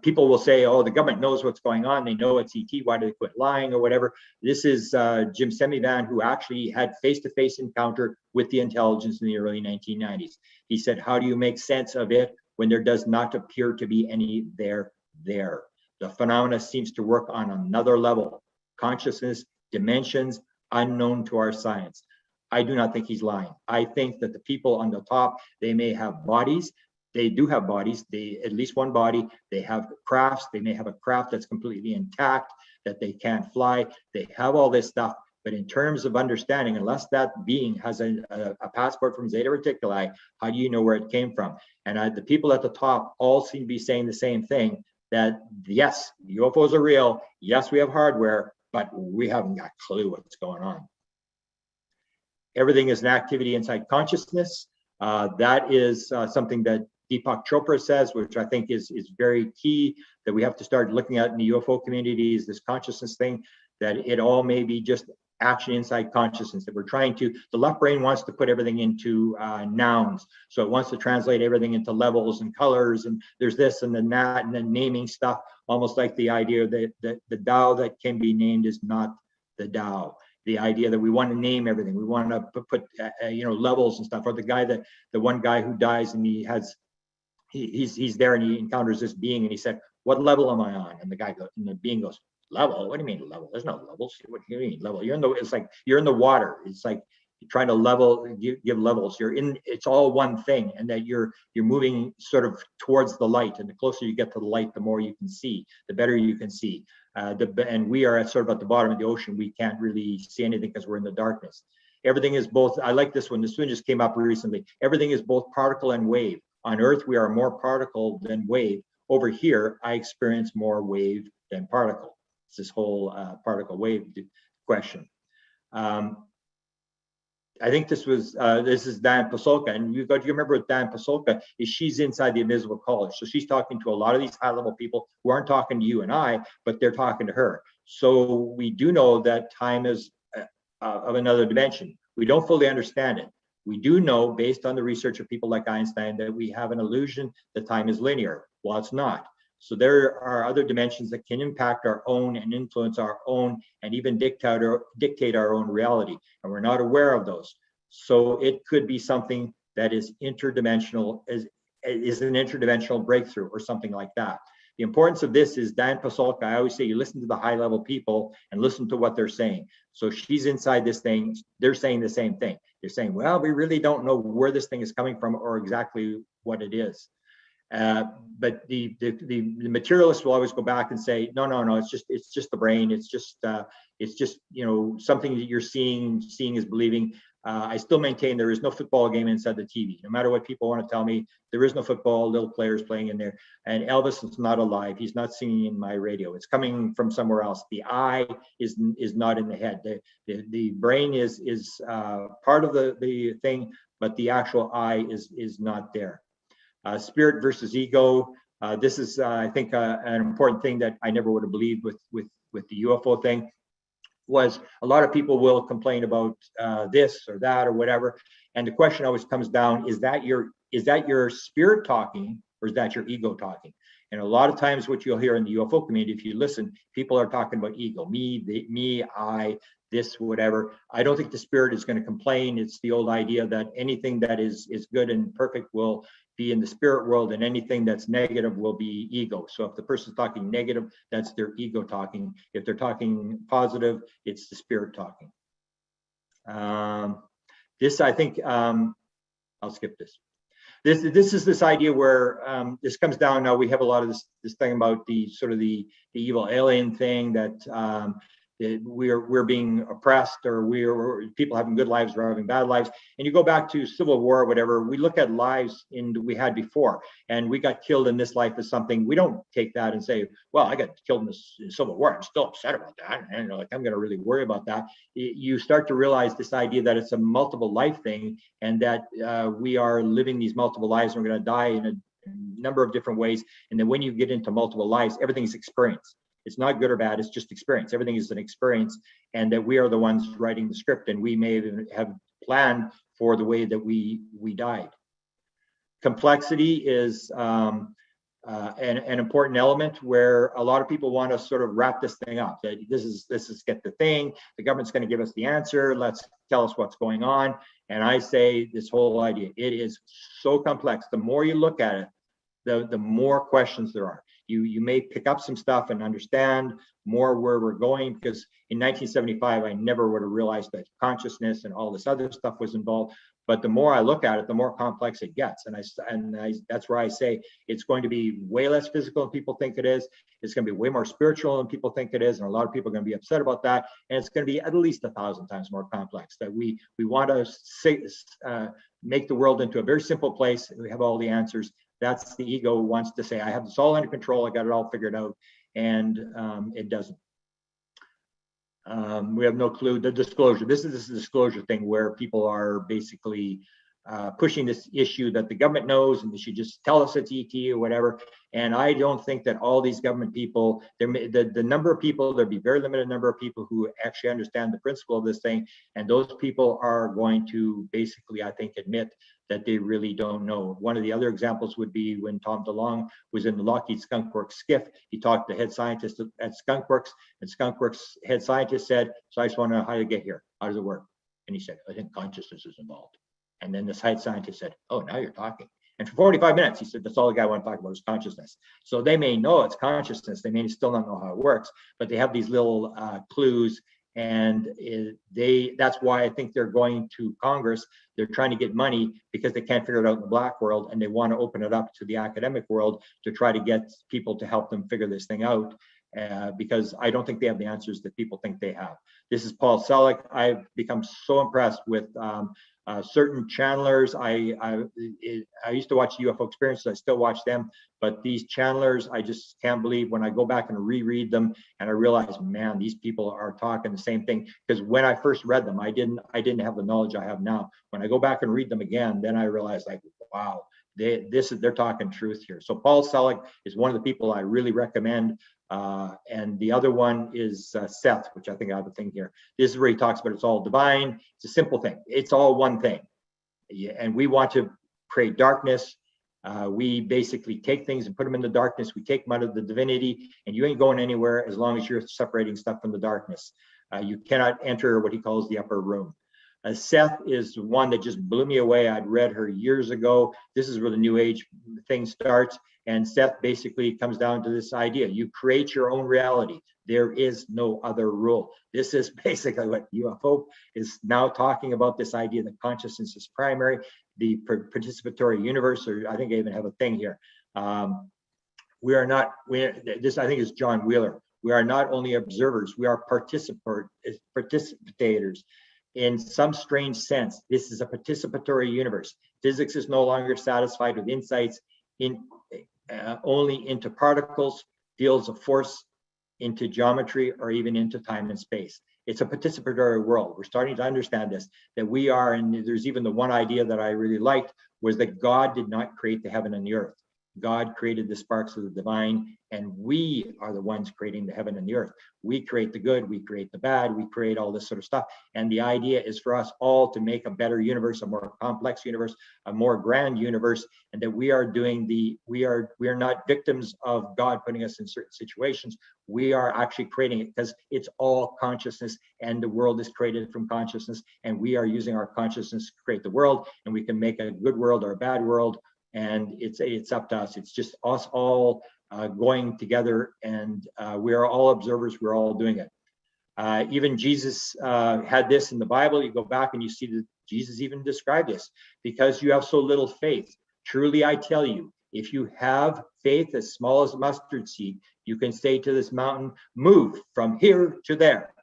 People will say, oh, the government knows what's going on. They know it's ET. Why do they quit lying or whatever? This is Jim Semivan, who actually had face-to-face encounter with the intelligence in the early 1990s. He said, how do you make sense of it when there does not appear to be any there? The phenomena seems to work on another level. Consciousness, dimensions, unknown to our science. I do not think he's lying. I think that the people on the top, they may have bodies. They do have bodies, at least one body. They have crafts. They may have a craft that's completely intact, that they can't fly. They have all this stuff. But in terms of understanding, unless that being has a passport from Zeta Reticuli, how do you know where it came from? And the people at the top all seem to be saying the same thing, that yes, UFOs are real. Yes, we have hardware, but we haven't got a clue what's going on. Everything is an activity inside consciousness. That is something that Deepak Chopra says, which I think is very key, that we have to start looking at in the UFO community, is this consciousness thing, that it all may be just action inside consciousness, that we're trying to, the left brain wants to put everything into nouns. So it wants to translate everything into levels and colors, and there's this and then that, and then naming stuff, almost like the idea that the Tao that can be named is not the Tao. The idea that we want to name everything, we want to put levels and stuff. Or the one guy who dies, and he's there and he encounters this being, and he said, what level am I on? And the being goes, level? What do you mean level? There's no levels. What do you mean level? It's like you're in the water. It's like you're trying to level, give levels. It's all one thing, and that you're moving sort of towards the light. And the closer you get to the light, the more you can see, the better you can see. And we are sort of at the bottom of the ocean. We can't really see anything because we're in the darkness. Everything is both. I like this one. This one just came up recently. Everything is both particle and wave. On Earth, we are more particle than wave. Over here, I experience more wave than particle. It's this whole particle wave question. I think this is Diane Pasulka, and you remember with Diane Pasulka is she's inside the invisible college, so she's talking to a lot of these high-level people who aren't talking to you and I, but they're talking to her. So we do know that time is of another dimension. We don't fully understand it. We do know, based on the research of people like Einstein, that we have an illusion that time is linear. Well, it's not. So there are other dimensions that can impact our own and influence our own, and even dictate our own reality. And we're not aware of those. So it could be something that is interdimensional, is an interdimensional breakthrough or something like that. The importance of this is Diane Pasulka. I always say you listen to the high level people and listen to what they're saying. So she's inside this thing. They're saying the same thing. They're saying, well, we really don't know where this thing is coming from or exactly what it is. But the materialists will always go back and say, no, it's just the brain. It's just something that you're seeing is believing. I still maintain there is no football game inside the TV. No matter what people want to tell me, there is no football, little players playing in there. And Elvis is not alive. He's not singing in my radio. It's coming from somewhere else. The eye is not in the head. The brain is part of the thing, but the actual eye is not there. Spirit versus ego. This is, I think, an important thing that I never would have believed with the UFO thing. Was a lot of people will complain about this or that or whatever, and the question always comes down: is that your spirit talking, or is that your ego talking? And a lot of times, what you'll hear in the UFO community, if you listen, people are talking about ego, me, I, this, whatever. I don't think the spirit is going to complain. It's the old idea that anything that is good and perfect will be in the spirit world, and anything that's negative will be ego. So if the person's talking negative, that's their ego talking. If they're talking positive, it's the spirit talking. This, I think, I'll skip this. This is this idea where this comes down. Now we have a lot of this thing about the sort of the evil alien thing, that we're being oppressed, or people having good lives or having bad lives. And you go back to Civil War or whatever, we look at lives we had before, and we got killed in this life as something. We don't take that and say, well, I got killed in the Civil War, I'm still upset about that, and like I'm going to really worry about that. You start to realize this idea that it's a multiple life thing, and that we are living these multiple lives, and we're going to die in a number of different ways. And then when you get into multiple lives, everything's experience. It's not good or bad, it's just experience. Everything is an experience, and that we are the ones writing the script, and we may have planned for the way that we died. Complexity is an important element where a lot of people want to sort of wrap this thing up. That this is get the thing, the government's going to give us the answer, let's tell us what's going on. And I say this whole idea, it is so complex. The more you look at it, the more questions there are. You may pick up some stuff and understand more where we're going, because in 1975, I never would have realized that consciousness and all this other stuff was involved. But the more I look at it, the more complex it gets. And that's where I say it's going to be way less physical than people think it is. It's going to be way more spiritual than people think it is. And a lot of people are going to be upset about that. And it's going to be at least 1,000 times more complex. That we want to make the world into a very simple place. We have all the answers. That's the ego wants to say, I have this all under control, I got it all figured out, and it doesn't. We have no clue. The disclosure, this is a disclosure thing where people are basically pushing this issue that the government knows and they should just tell us it's ET or whatever. And I don't think that all these government people, the number of people, there'd be very limited number of people who actually understand the principle of this thing. And those people are going to basically, I think, admit that they really don't know. One of the other examples would be when Tom DeLonge was in the Lockheed Skunk Works skiff. He talked to the head scientist at Skunk Works, and Skunk Works head scientist said, so I just want to know how to get here. How does it work? And he said, I think consciousness is involved. And then this head scientist said, oh, now you're talking. And for 45 minutes, he said, that's all the guy wanted to talk about is consciousness. So they may know it's consciousness. They may still not know how it works, but they have these little clues. And that's why I think they're going to Congress. They're trying to get money because they can't figure it out in the black world, and they want to open it up to the academic world to try to get people to help them figure this thing out, because I don't think they have the answers that people think they have. This is Paul Selleck. I've become so impressed with certain channelers. I used to watch UFO Experiences. I still watch them, but these channelers, I just can't believe when I go back and reread them, and I realize, man, these people are talking the same thing. Because when I first read them, I didn't have the knowledge I have now. When I go back and read them again, then I realize, like, wow, they're talking truth here. So Paul Selleck is one of the people I really recommend. And the other one is Seth, which I think I have a thing here. This is where he talks about it's all divine. It's a simple thing. It's all one thing. And we want to create darkness. We basically take things and put them in the darkness. We take them out of the divinity, and you ain't going anywhere as long as you're separating stuff from the darkness. You cannot enter what he calls the upper room. Seth is one that just blew me away. I'd read her years ago. This is where the New Age thing starts. And Seth basically comes down to this idea. You create your own reality. There is no other rule. This is basically what UFO is now talking about, this idea that consciousness is primary, the participatory universe, or I think I even have a thing here. This I think is John Wheeler. We are not only observers, we are participators. In some strange sense, this is a participatory universe. Physics is no longer satisfied with insights only into particles, fields of force, into geometry, or even into time and space. It's a participatory world. We're starting to understand this, that we are, and there's even the one idea that I really liked, was that God did not create the heaven and the earth. God created the sparks of the divine, and we are the ones creating the heaven and the earth. We create the good, we create the bad, we create all this sort of stuff. And the idea is for us all to make a better universe, a more complex universe, a more grand universe, and that we are not victims of God putting us in certain situations. We are actually creating it, because it's all consciousness, and the world is created from consciousness, and we are using our consciousness to create the world, and we can make a good world or a bad world. And it's up to us. It's just us all going together, and we are all observers. We're all doing it. Even Jesus had this in the Bible. You go back and you see that Jesus even described this: because you have so little faith. Truly, I tell you, if you have faith as small as a mustard seed, you can say to this mountain, move from here to there,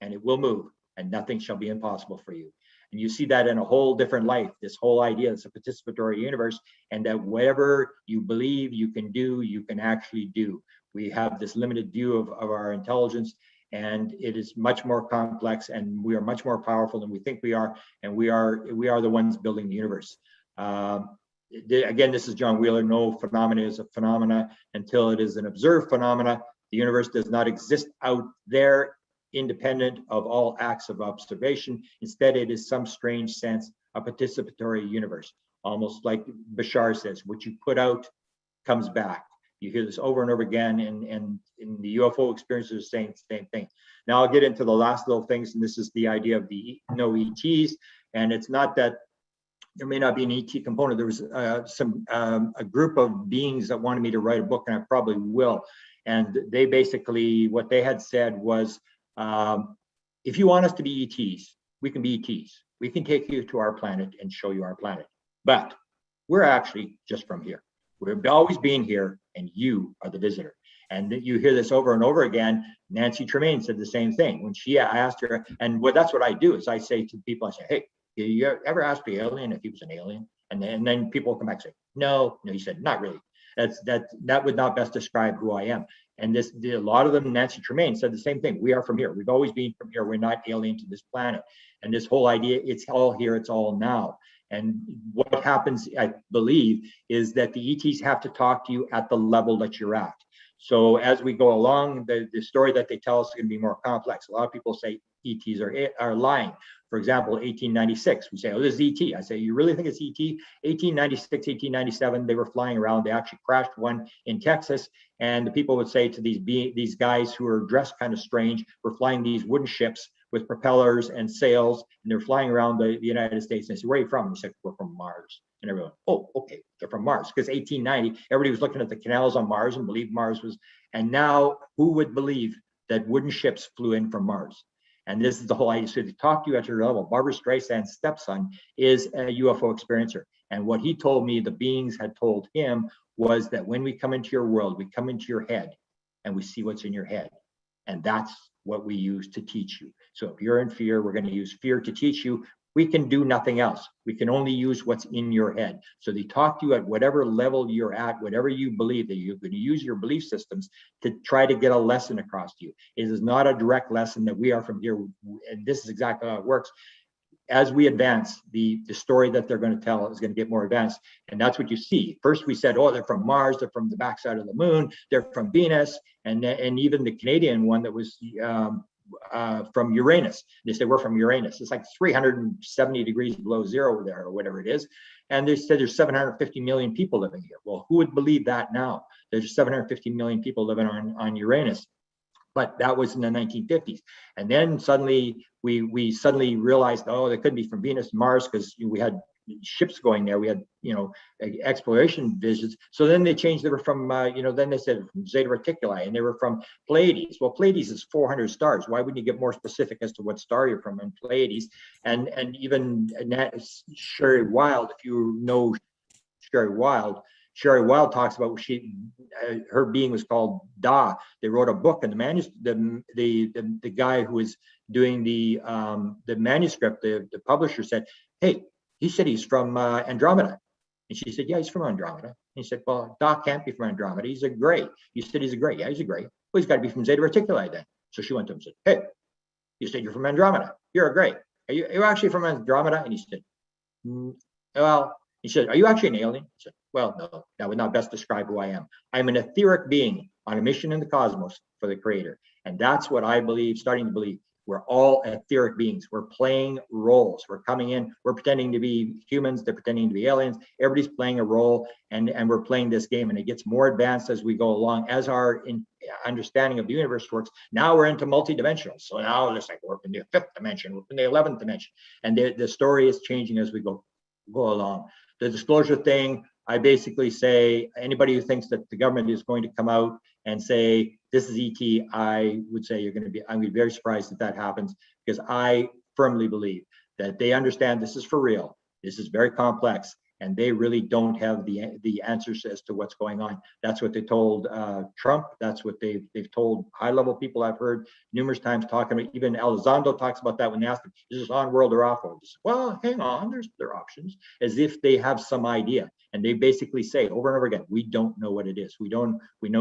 and it will move, and nothing shall be impossible for you. And you see that in a whole different life, this whole idea, it's a participatory universe, and that whatever you believe you can do, you can actually do. We have this limited view of our intelligence, and it is much more complex, and we are much more powerful than we think we are, and we are the ones building the universe. Again, this is John Wheeler. No phenomena is a phenomena until it is an observed phenomena. The universe does not exist out there independent of all acts of observation. Instead, it is some strange sense a participatory universe, almost like Bashar says, what you put out comes back. You hear this over and over again, and in the UFO experiences, the same thing. Now I'll get into the last little things, and this is the idea of the no ETs, and it's not that there may not be an ET component. There was a group of beings that wanted me to write a book, and I probably will. And they basically, what they had said was, if you want us to be ETs, we can be ETs. We can take you to our planet and show you our planet. But we're actually just from here. We've always been here, and you are the visitor. And you hear this over and over again. Nancy Tremaine said the same thing when I asked her, and that's what I do is I say to people, I say, hey, you ever ask the alien if he was an alien? And then people come back and say, no, he said, not really. That would not best describe who I am. And a lot of them, Nancy Tremaine said the same thing. We are from here. We've always been from here. We're not alien to this planet. And this whole idea, it's all here, it's all now. And what happens, I believe, is that the ETs have to talk to you at the level that you're at. So as we go along, the story that they tell us is going to be more complex. A lot of people say ETs are lying. For example, 1896, we say, oh, this is ET. I say, you really think it's ET? 1896, 1897, they were flying around. They actually crashed one in Texas. And the people would say to these guys who are dressed kind of strange, we're flying these wooden ships with propellers and sails, and they're flying around the United States. And I said, where are you from? And he said, we're from Mars. And everyone, oh, okay, they're from Mars. Because 1890, everybody was looking at the canals on Mars and believed Mars was, and now who would believe that wooden ships flew in from Mars? And this is the whole idea. So to talk to you at your level, Barbara Streisand's stepson is a UFO experiencer. And what he told me, the beings had told him, was that when we come into your world, we come into your head and we see what's in your head. And that's what we use to teach you. So if you're in fear, we're going to use fear to teach you. We can do nothing else. We can only use what's in your head. So they talk to you at whatever level you're at, whatever you believe, that you're going to use your belief systems to try to get a lesson across to you. It is not a direct lesson that we are from here. And this is exactly how it works. As we advance, the story that they're going to tell is going to get more advanced. And that's what you see. First, we said, oh, they're from Mars. They're from the backside of the moon. They're from Venus. And even the Canadian one that was from Uranus. They said, we're from Uranus. It's like 370 degrees below zero there, or whatever it is. And they said there's 750 million people living here. Well, who would believe that now? There's 750 million people living on Uranus. But that was in the 1950s. And then suddenly we suddenly realized, oh, they could be from Venus and Mars, because we had ships going there. We had, exploration visits. So then they changed. They were from, then they said from Zeta Reticuli, and they were from Pleiades. Well, Pleiades is 400 stars. Why wouldn't you get more specific as to what star you're from in Pleiades? And even Sherry Wild, if you know Sherry Wild talks about her being was called Da. They wrote a book, and the guy who was doing the manuscript, the publisher said, hey, he said he's from Andromeda. And she said, yeah, he's from Andromeda. And he said, well, Da can't be from Andromeda. He's a gray. You said he's a gray. Yeah, he's a gray. Well, he's got to be from Zeta Reticuli then. So she went to him and said, hey, you said you're from Andromeda. You're a gray. Are you actually from Andromeda? And he said, well, he said, are you actually an alien? He said, well, no, that would not best describe who I am. I'm an etheric being on a mission in the cosmos for the creator. And that's what I believe, starting to believe. We're all etheric beings. We're playing roles. We're coming in, we're pretending to be humans, they're pretending to be aliens. Everybody's playing a role, and we're playing this game, and it gets more advanced as we go along, as our understanding of the universe works. Now we're into multidimensional. So now it's like we're in the 5th dimension, we're in the 11th dimension. And the story is changing as we go along. The disclosure thing, I basically say, anybody who thinks that the government is going to come out and say, this is ET, I would say I'm going to be very surprised if that happens, because I firmly believe that they understand this is for real. This is very complex, and they really don't have the answers as to what's going on. That's what they told Trump. That's what they've told high-level people I've heard numerous times talking about. Even Elizondo talks about that when they ask him, is this on world or off world? Well, hang on, there are options, as if they have some idea. And they basically say over and over again, we don't know what it is. We know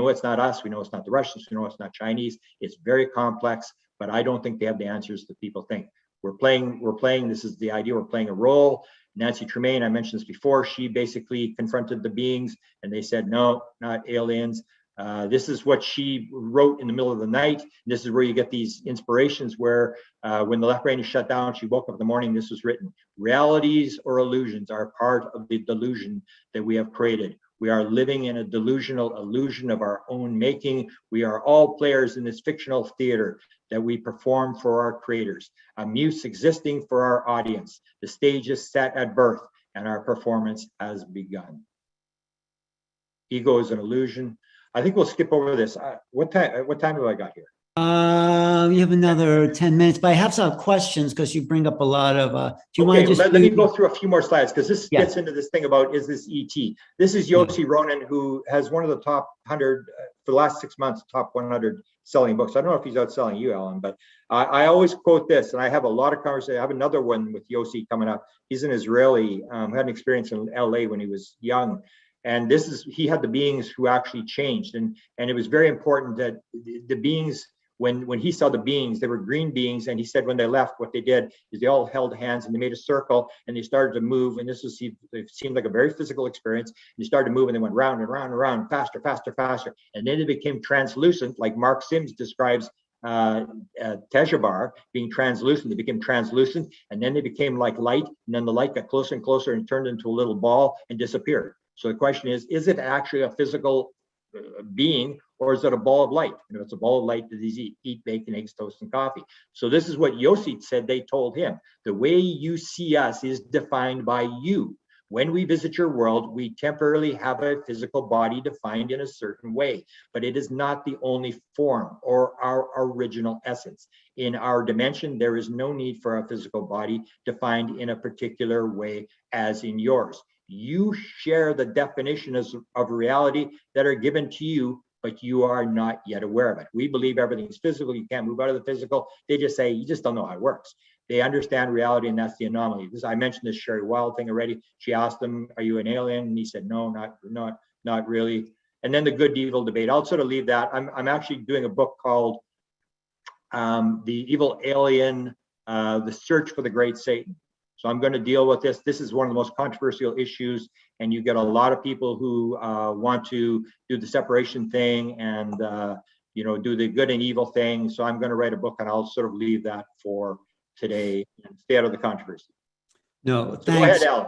it's not us. We know it's not the Russians. We know it's not Chinese. It's very complex, but I don't think they have the answers that people think. We're playing, this is the idea, we're playing a role. Nancy Tremaine, I mentioned this before, she basically confronted the beings and they said, no, not aliens. This is what she wrote in the middle of the night. This is where you get these inspirations where when the left brain is shut down, she woke up in the morning, this was written. Realities or illusions are part of the delusion that we have created. We are living in a delusional illusion of our own making. We are all players in this fictional theater that we perform for our creators, a muse existing for our audience. The stage is set at birth and our performance has begun. Ego is an illusion. I think we'll skip over this. What time have I got here? You have another 10 minutes, but I have some questions because you bring up a lot of, do you want to just let me go through a few more slides, because this gets into this thing about, is this ET? This is Yossi Ronan, who has one of the top 100, for the last 6 months, top 100 selling books. I don't know if he's outselling you, Alan, but I always quote this, and I have a lot of conversations. I have another one with Yossi coming up. He's an Israeli, had an experience in LA when he was young. And he had the beings who actually changed. And it was very important that the beings, when he saw the beings, they were green beings. And he said when they left, what they did is they all held hands and they made a circle and they started to move. And it seemed like a very physical experience. And they started to move and they went round and round and round, faster, faster, faster. And then they became translucent, like Mark Sims describes Tejabar being translucent. They became translucent, and then they became like light. And then the light got closer and closer and turned into a little ball and disappeared. So the question is it actually a physical being, or is it a ball of light? And if it's a ball of light, does he eat bacon, eggs, toast, and coffee? So this is what Yossi said they told him. The way you see us is defined by you. When we visit your world, we temporarily have a physical body defined in a certain way, but it is not the only form or our original essence. In our dimension, there is no need for a physical body defined in a particular way as in yours. You share the definitions of reality that are given to you, but you are not yet aware of it. We believe everything is physical. You can't move out of the physical. They just say, you just don't know how it works. They understand reality, and that's the anomaly. I mentioned this Sherry Wild thing already. She asked him, are you an alien? And he said, no, not really. And then the good evil debate. I'll sort of leave that. I'm actually doing a book called The Evil Alien, The Search for the Great Satan. So I'm going to deal with this. This is one of the most controversial issues, and you get a lot of people who want to do the separation thing and do the good and evil thing. So I'm going to write a book, and I'll sort of leave that for today and stay out of the controversy. No, thanks. So go ahead, Alan.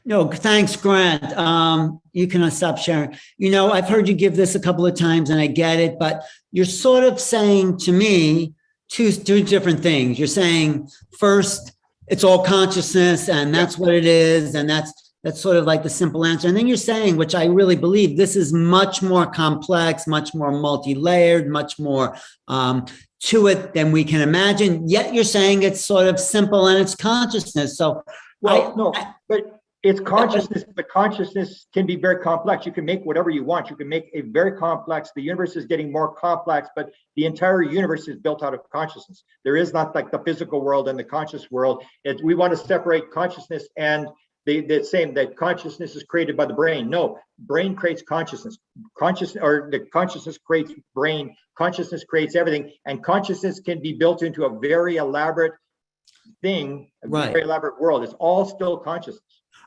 No, thanks, Grant. You can stop sharing. I've heard you give this a couple of times, and I get it, but you're sort of saying to me two different things. You're saying first, it's all consciousness and that's what it is. And that's sort of like the simple answer. And then you're saying, which I really believe, this is much more complex, much more multi-layered, much more to it than we can imagine. Yet you're saying it's sort of simple and it's consciousness. So but it's consciousness, but consciousness can be very complex. You can make whatever you want. You can make a very complex, the universe is getting more complex, but the entire universe is built out of consciousness. There is not like the physical world and the conscious world. We want to separate consciousness and the same, that consciousness is created by the brain. No, brain creates consciousness. The consciousness creates brain. Consciousness creates everything. And consciousness can be built into a very elaborate thing, a very elaborate world. It's all still consciousness.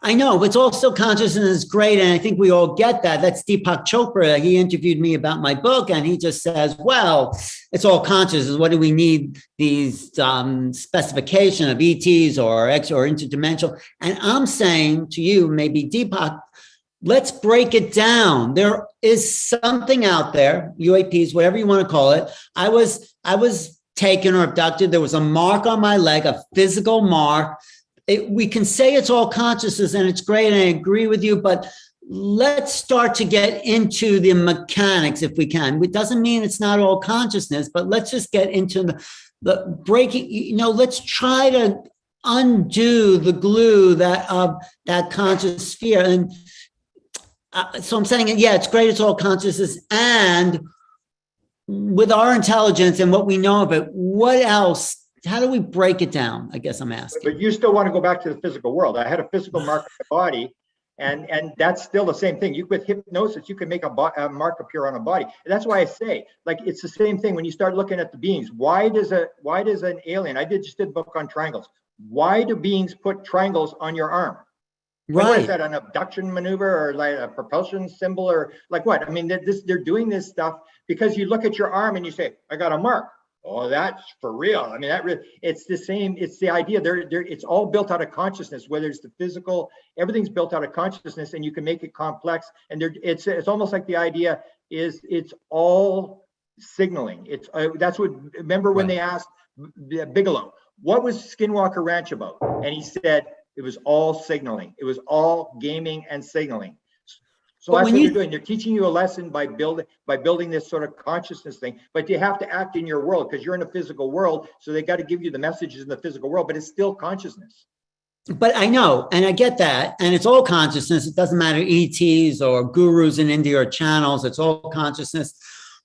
I know, but it's also consciousness is great. And I think we all get that. That's Deepak Chopra. He interviewed me about my book and he just says, well, it's all consciousness. What do we need these specification of ETs or X or interdimensional? And I'm saying to you, maybe Deepak, let's break it down. There is something out there, UAPs, whatever you want to call it. I was taken or abducted. There was a mark on my leg, a physical mark. We can say it's all consciousness and it's great, and I agree with you, but let's start to get into the mechanics if we can. It doesn't mean it's not all consciousness, but let's just get into the breaking, let's try to undo the glue that conscious sphere. And so I'm saying, yeah, it's great, it's all consciousness, and with our intelligence and what we know of it, what else? How do we break it down? I guess I'm asking. But you still want to go back to the physical world. I had a physical mark on my body, and that's still the same thing. With hypnosis, you can make a mark appear on a body. And that's why I say, like, it's the same thing when you start looking at the beings. Why does an alien? I just did a book on triangles. Why do beings put triangles on your arm? Right. What is that, an abduction maneuver or like a propulsion symbol or like what? I mean, they're doing this stuff because you look at your arm and you say, I got a mark. Oh, that's for real. I mean, it's the same. It's the idea. It's all built out of consciousness. Whether it's the physical, everything's built out of consciousness, and you can make it complex. And it's almost like the idea is it's all signaling. That's what. Remember when they asked Bigelow, what was Skinwalker Ranch about? And he said it was all signaling. It was all gaming and signaling. So that's what they're doing. They're teaching you a lesson by building this sort of consciousness thing, but you have to act in your world because you're in a physical world. So they got to give you the messages in the physical world, but it's still consciousness. But I know, and I get that, and it's all consciousness. It doesn't matter ETs or gurus in India or channels. It's all consciousness.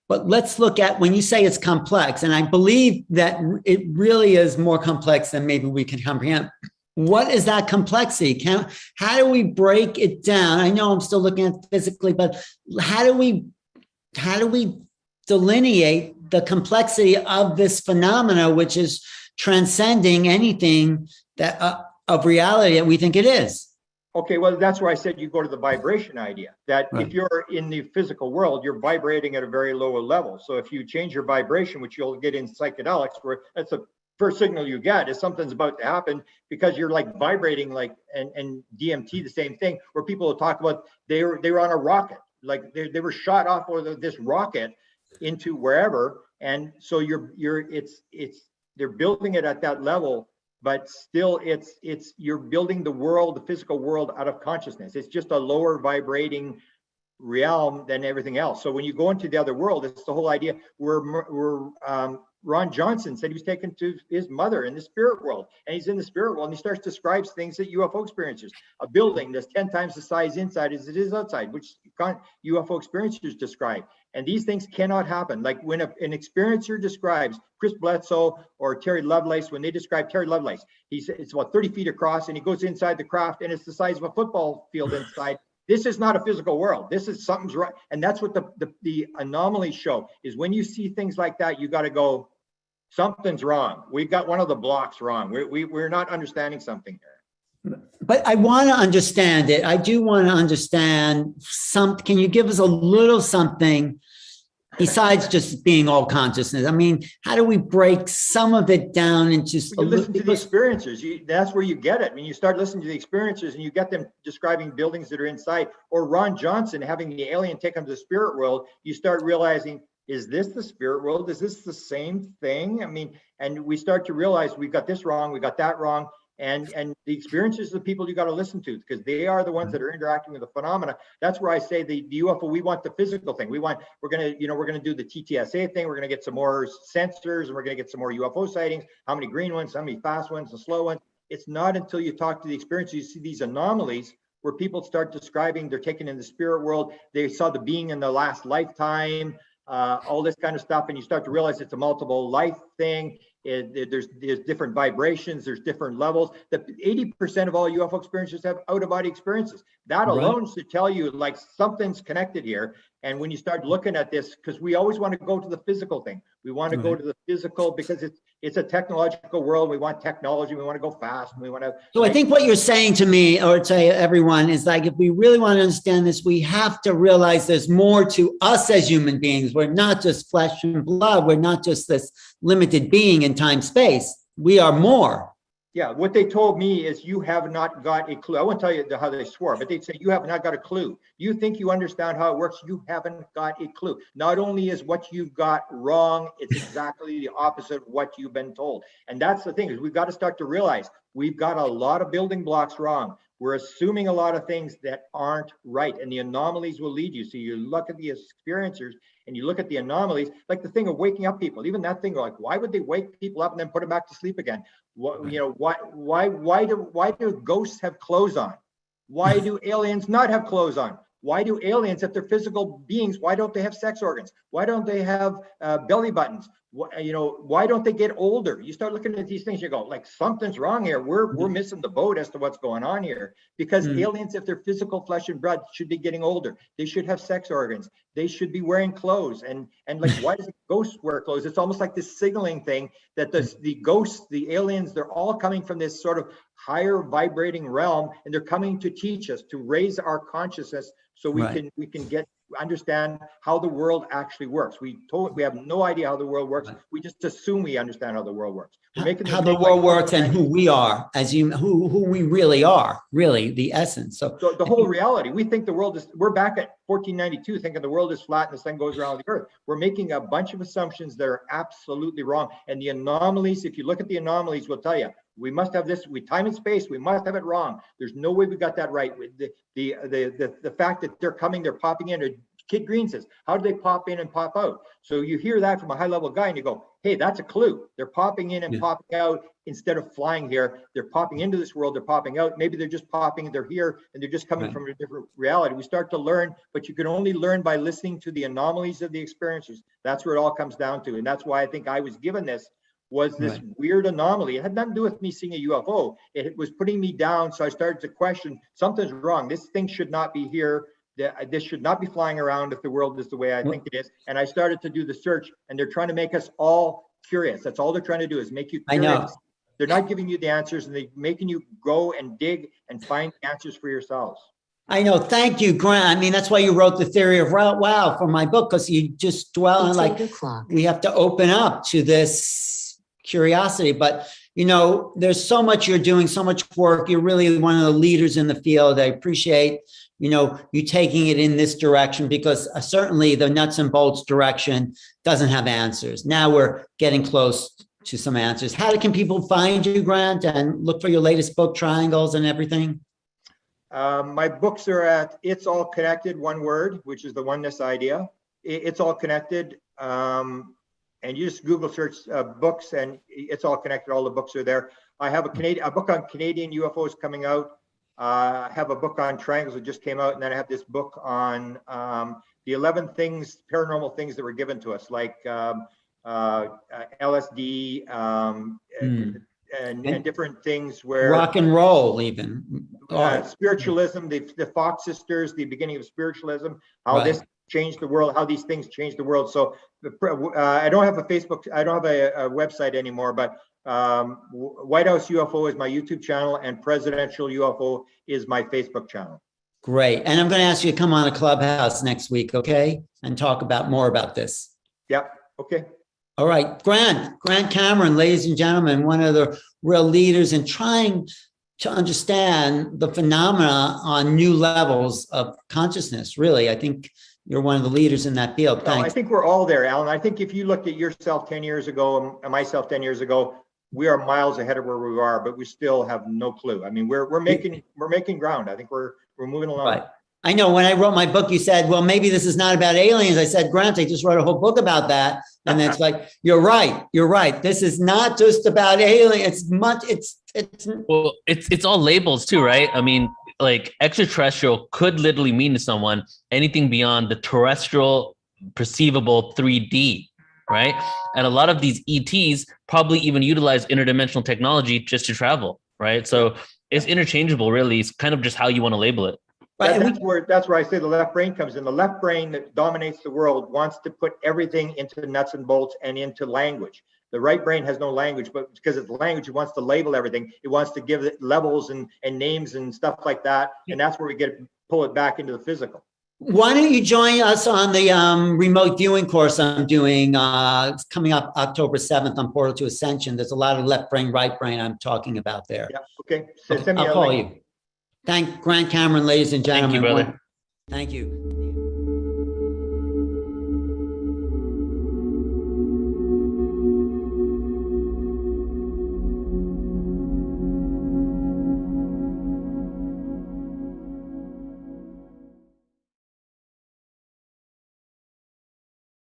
But let's look at when you say it's complex, and I believe that it really is more complex than maybe we can comprehend. What is that complexity? How do we break it down? I know I'm still looking at it physically, but how do we delineate the complexity of this phenomena, which is transcending anything that of reality that we think it is? Okay, well, that's where I said you go to the vibration idea, that right. If you're in the physical world, you're vibrating at a very low level. So if you change your vibration, which you'll get in psychedelics, where that's the first signal you get is something's about to happen because you're like vibrating like, and DMT, the same thing, where people will talk about they were on a rocket, like they were shot off of this rocket into wherever. And so they're building it at that level, but still you're building the world, the physical world out of consciousness. It's just a lower vibrating realm than everything else. So when you go into the other world, it's the whole idea Ron Johnson said he was taken to his mother in the spirit world, and he's in the spirit world and he starts to describe things that UFO experiencers, a building that's 10 times the size inside as it is outside, which UFO experiencers describe. And these things cannot happen. Like when an experiencer describes Chris Bledsoe or Terry Lovelace, when they describe Terry Lovelace, it's about 30 feet across and he goes inside the craft and it's the size of a football field inside. This is not a physical world. This is something's right. And that's what the anomalies show is when you see things like that, you got to go, something's wrong. We got one of the blocks wrong. We're not understanding something here. But I want to understand it. I do want to understand can you give us a little something besides just being all consciousness? I mean, how do we break some of it down into listen to the experiencers? That's where you get it. When you start listening to the experiencers and you get them describing buildings that are inside, or Ron Johnson having the alien take them to the spirit world, you start realizing, is this the spirit world? Is this the same thing? I mean, and we start to realize we got this wrong, we got that wrong. And the experiences of the people you got to listen to, because they are the ones that are interacting with the phenomena. That's where I say the UFO, we want the physical thing. We're gonna do the TTSA thing. We're gonna get some more sensors, and we're gonna get some more UFO sightings. How many green ones? How many fast ones? And slow ones? It's not until you talk to the experiencers, you see these anomalies where people start describing they're taken in the spirit world. They saw the being in the last lifetime, all this kind of stuff, and you start to realize it's a multiple life thing. There's different vibrations, there's different levels. That 80% of all UFO experiencers have out-of-body experiences. That alone should tell you like something's connected here. And when you start looking at this, because we always want to go to the physical thing, we want to go to the physical because It's a technological world. We want technology. We want to go fast. We want to. So I think what you're saying to me, or to everyone, is like, if we really want to understand this, we have to realize there's more to us as human beings. We're not just flesh and blood. We're not just this limited being in time, space. We are more. Yeah, what they told me is you have not got a clue. I won't tell you how they swore, but they'd say you have not got a clue. You think you understand how it works. You haven't got a clue. Not only is what you've got wrong, it's exactly the opposite of what you've been told. And that's the thing, is we've got to start to realize we've got a lot of building blocks wrong. We're assuming a lot of things that aren't right, and the anomalies will lead you. So you look at the experiencers and you look at the anomalies, like the thing of waking up people. Even that thing, like, why would they wake people up and then put them back to sleep again? What, you know, why do ghosts have clothes on? Why do aliens not have clothes on? Why do aliens, if they're physical beings, why don't they have sex organs? Why don't they have belly buttons? Why don't they get older? You start looking at these things, you go, like, something's wrong here. We're missing the boat as to what's going on here. Because aliens, if they're physical flesh and blood, should be getting older. They should have sex organs. They should be wearing clothes. And like, why does a ghost wear clothes? It's almost like this signaling thing that the ghosts, the aliens, they're all coming from this sort of higher vibrating realm, and they're coming to teach us, to raise our consciousness, so we can understand how the world actually works. We have no idea how the world works. We just assume we understand how the world works. We're making how the world works and who we are as you, who we really are, really the essence. So the whole reality, we think the world is, we're back at 1492 thinking the world is flat and the sun goes around the earth. We're making a bunch of assumptions that are absolutely wrong. And the anomalies, if you look at the anomalies, will tell you, we must have this, time and space, we must have it wrong. There's no way we got that right. The fact that they're coming, they're popping in. Kid Green says, how do they pop in and pop out? So you hear that from a high level guy and you go, hey, that's a clue. They're popping in and popping out instead of flying here. They're popping into this world, they're popping out. Maybe they're just popping, they're here, and they're just coming from a different reality. We start to learn, but you can only learn by listening to the anomalies of the experiences. That's where it all comes down to. And that's why I think I was given this, was this weird anomaly. It had nothing to do with me seeing a UFO. It was putting me down. So I started to question, something's wrong. This thing should not be here. This should not be flying around if the world is the way I think it is. And I started to do the search, and they're trying to make us all curious. That's all they're trying to do, is make you curious. I know. They're not giving you the answers, and they're making you go and dig and find answers for yourselves. I know. Thank you, Grant. I mean, that's why you wrote the theory of wow for my book, because you just dwell on, like, we have to open up to this curiosity. But you know, there's so much you're doing, so much work. You're really one of the leaders in the field. I appreciate, you know, you taking it in this direction, because certainly the nuts and bolts direction doesn't have answers. Now we're getting close to some answers. How can people find you, Grant, and look for your latest book, Triangles and everything? My books are at It's All Connected, one word, which is the oneness idea. It's All Connected. And you just Google search books, and It's All Connected. All the books are there. I have a book on Canadian UFOs coming out. I have a book on triangles that just came out, and then I have this book on the 11 things, paranormal things that were given to us, like LSD and different things where rock and roll, even spiritualism, the Fox sisters, the beginning of spiritualism, how this changed the world, how these things changed the world. So I don't have a Facebook, I don't have a website anymore, but White House UFO is my YouTube channel, and Presidential UFO is my Facebook channel. Great. And I'm going to ask you to come on a Clubhouse next week, okay? And talk more about this. Yep. Okay. All right. Grant Cameron, ladies and gentlemen, one of the real leaders in trying to understand the phenomena on new levels of consciousness. Really, I think you're one of the leaders in that field. Thanks. Well, I think we're all there, Alan. I think if you looked at yourself 10 years ago and myself 10 years ago, we are miles ahead of where we are, but we still have no clue. I mean, we're making ground. I think we're moving along. Right. I know when I wrote my book, you said, well, maybe this is not about aliens. I said, Grant, I just wrote a whole book about that. And it's like, you're right. This is not just about aliens. It's all labels too, right? I mean, like, extraterrestrial could literally mean to someone anything beyond the terrestrial perceivable 3D, right? And a lot of these ETs probably even utilize interdimensional technology just to travel, right? So it's interchangeable, really. It's kind of just how you want to label it. That's where I say the left brain comes in. The left brain that dominates the world wants to put everything into nuts and bolts and into language. The right brain has no language, but because it's language, it wants to label everything. It wants to give it levels and names and stuff like that. And that's where we pull it back into the physical. Why don't you join us on the remote viewing course I'm doing? It's coming up October 7th on Portal to Ascension. There's a lot of left brain, right brain I'm talking about there. Yeah, okay. So send me I'll a call link. you. Thank Grant Cameron, ladies and gentlemen. Thank you, brother. Thank you.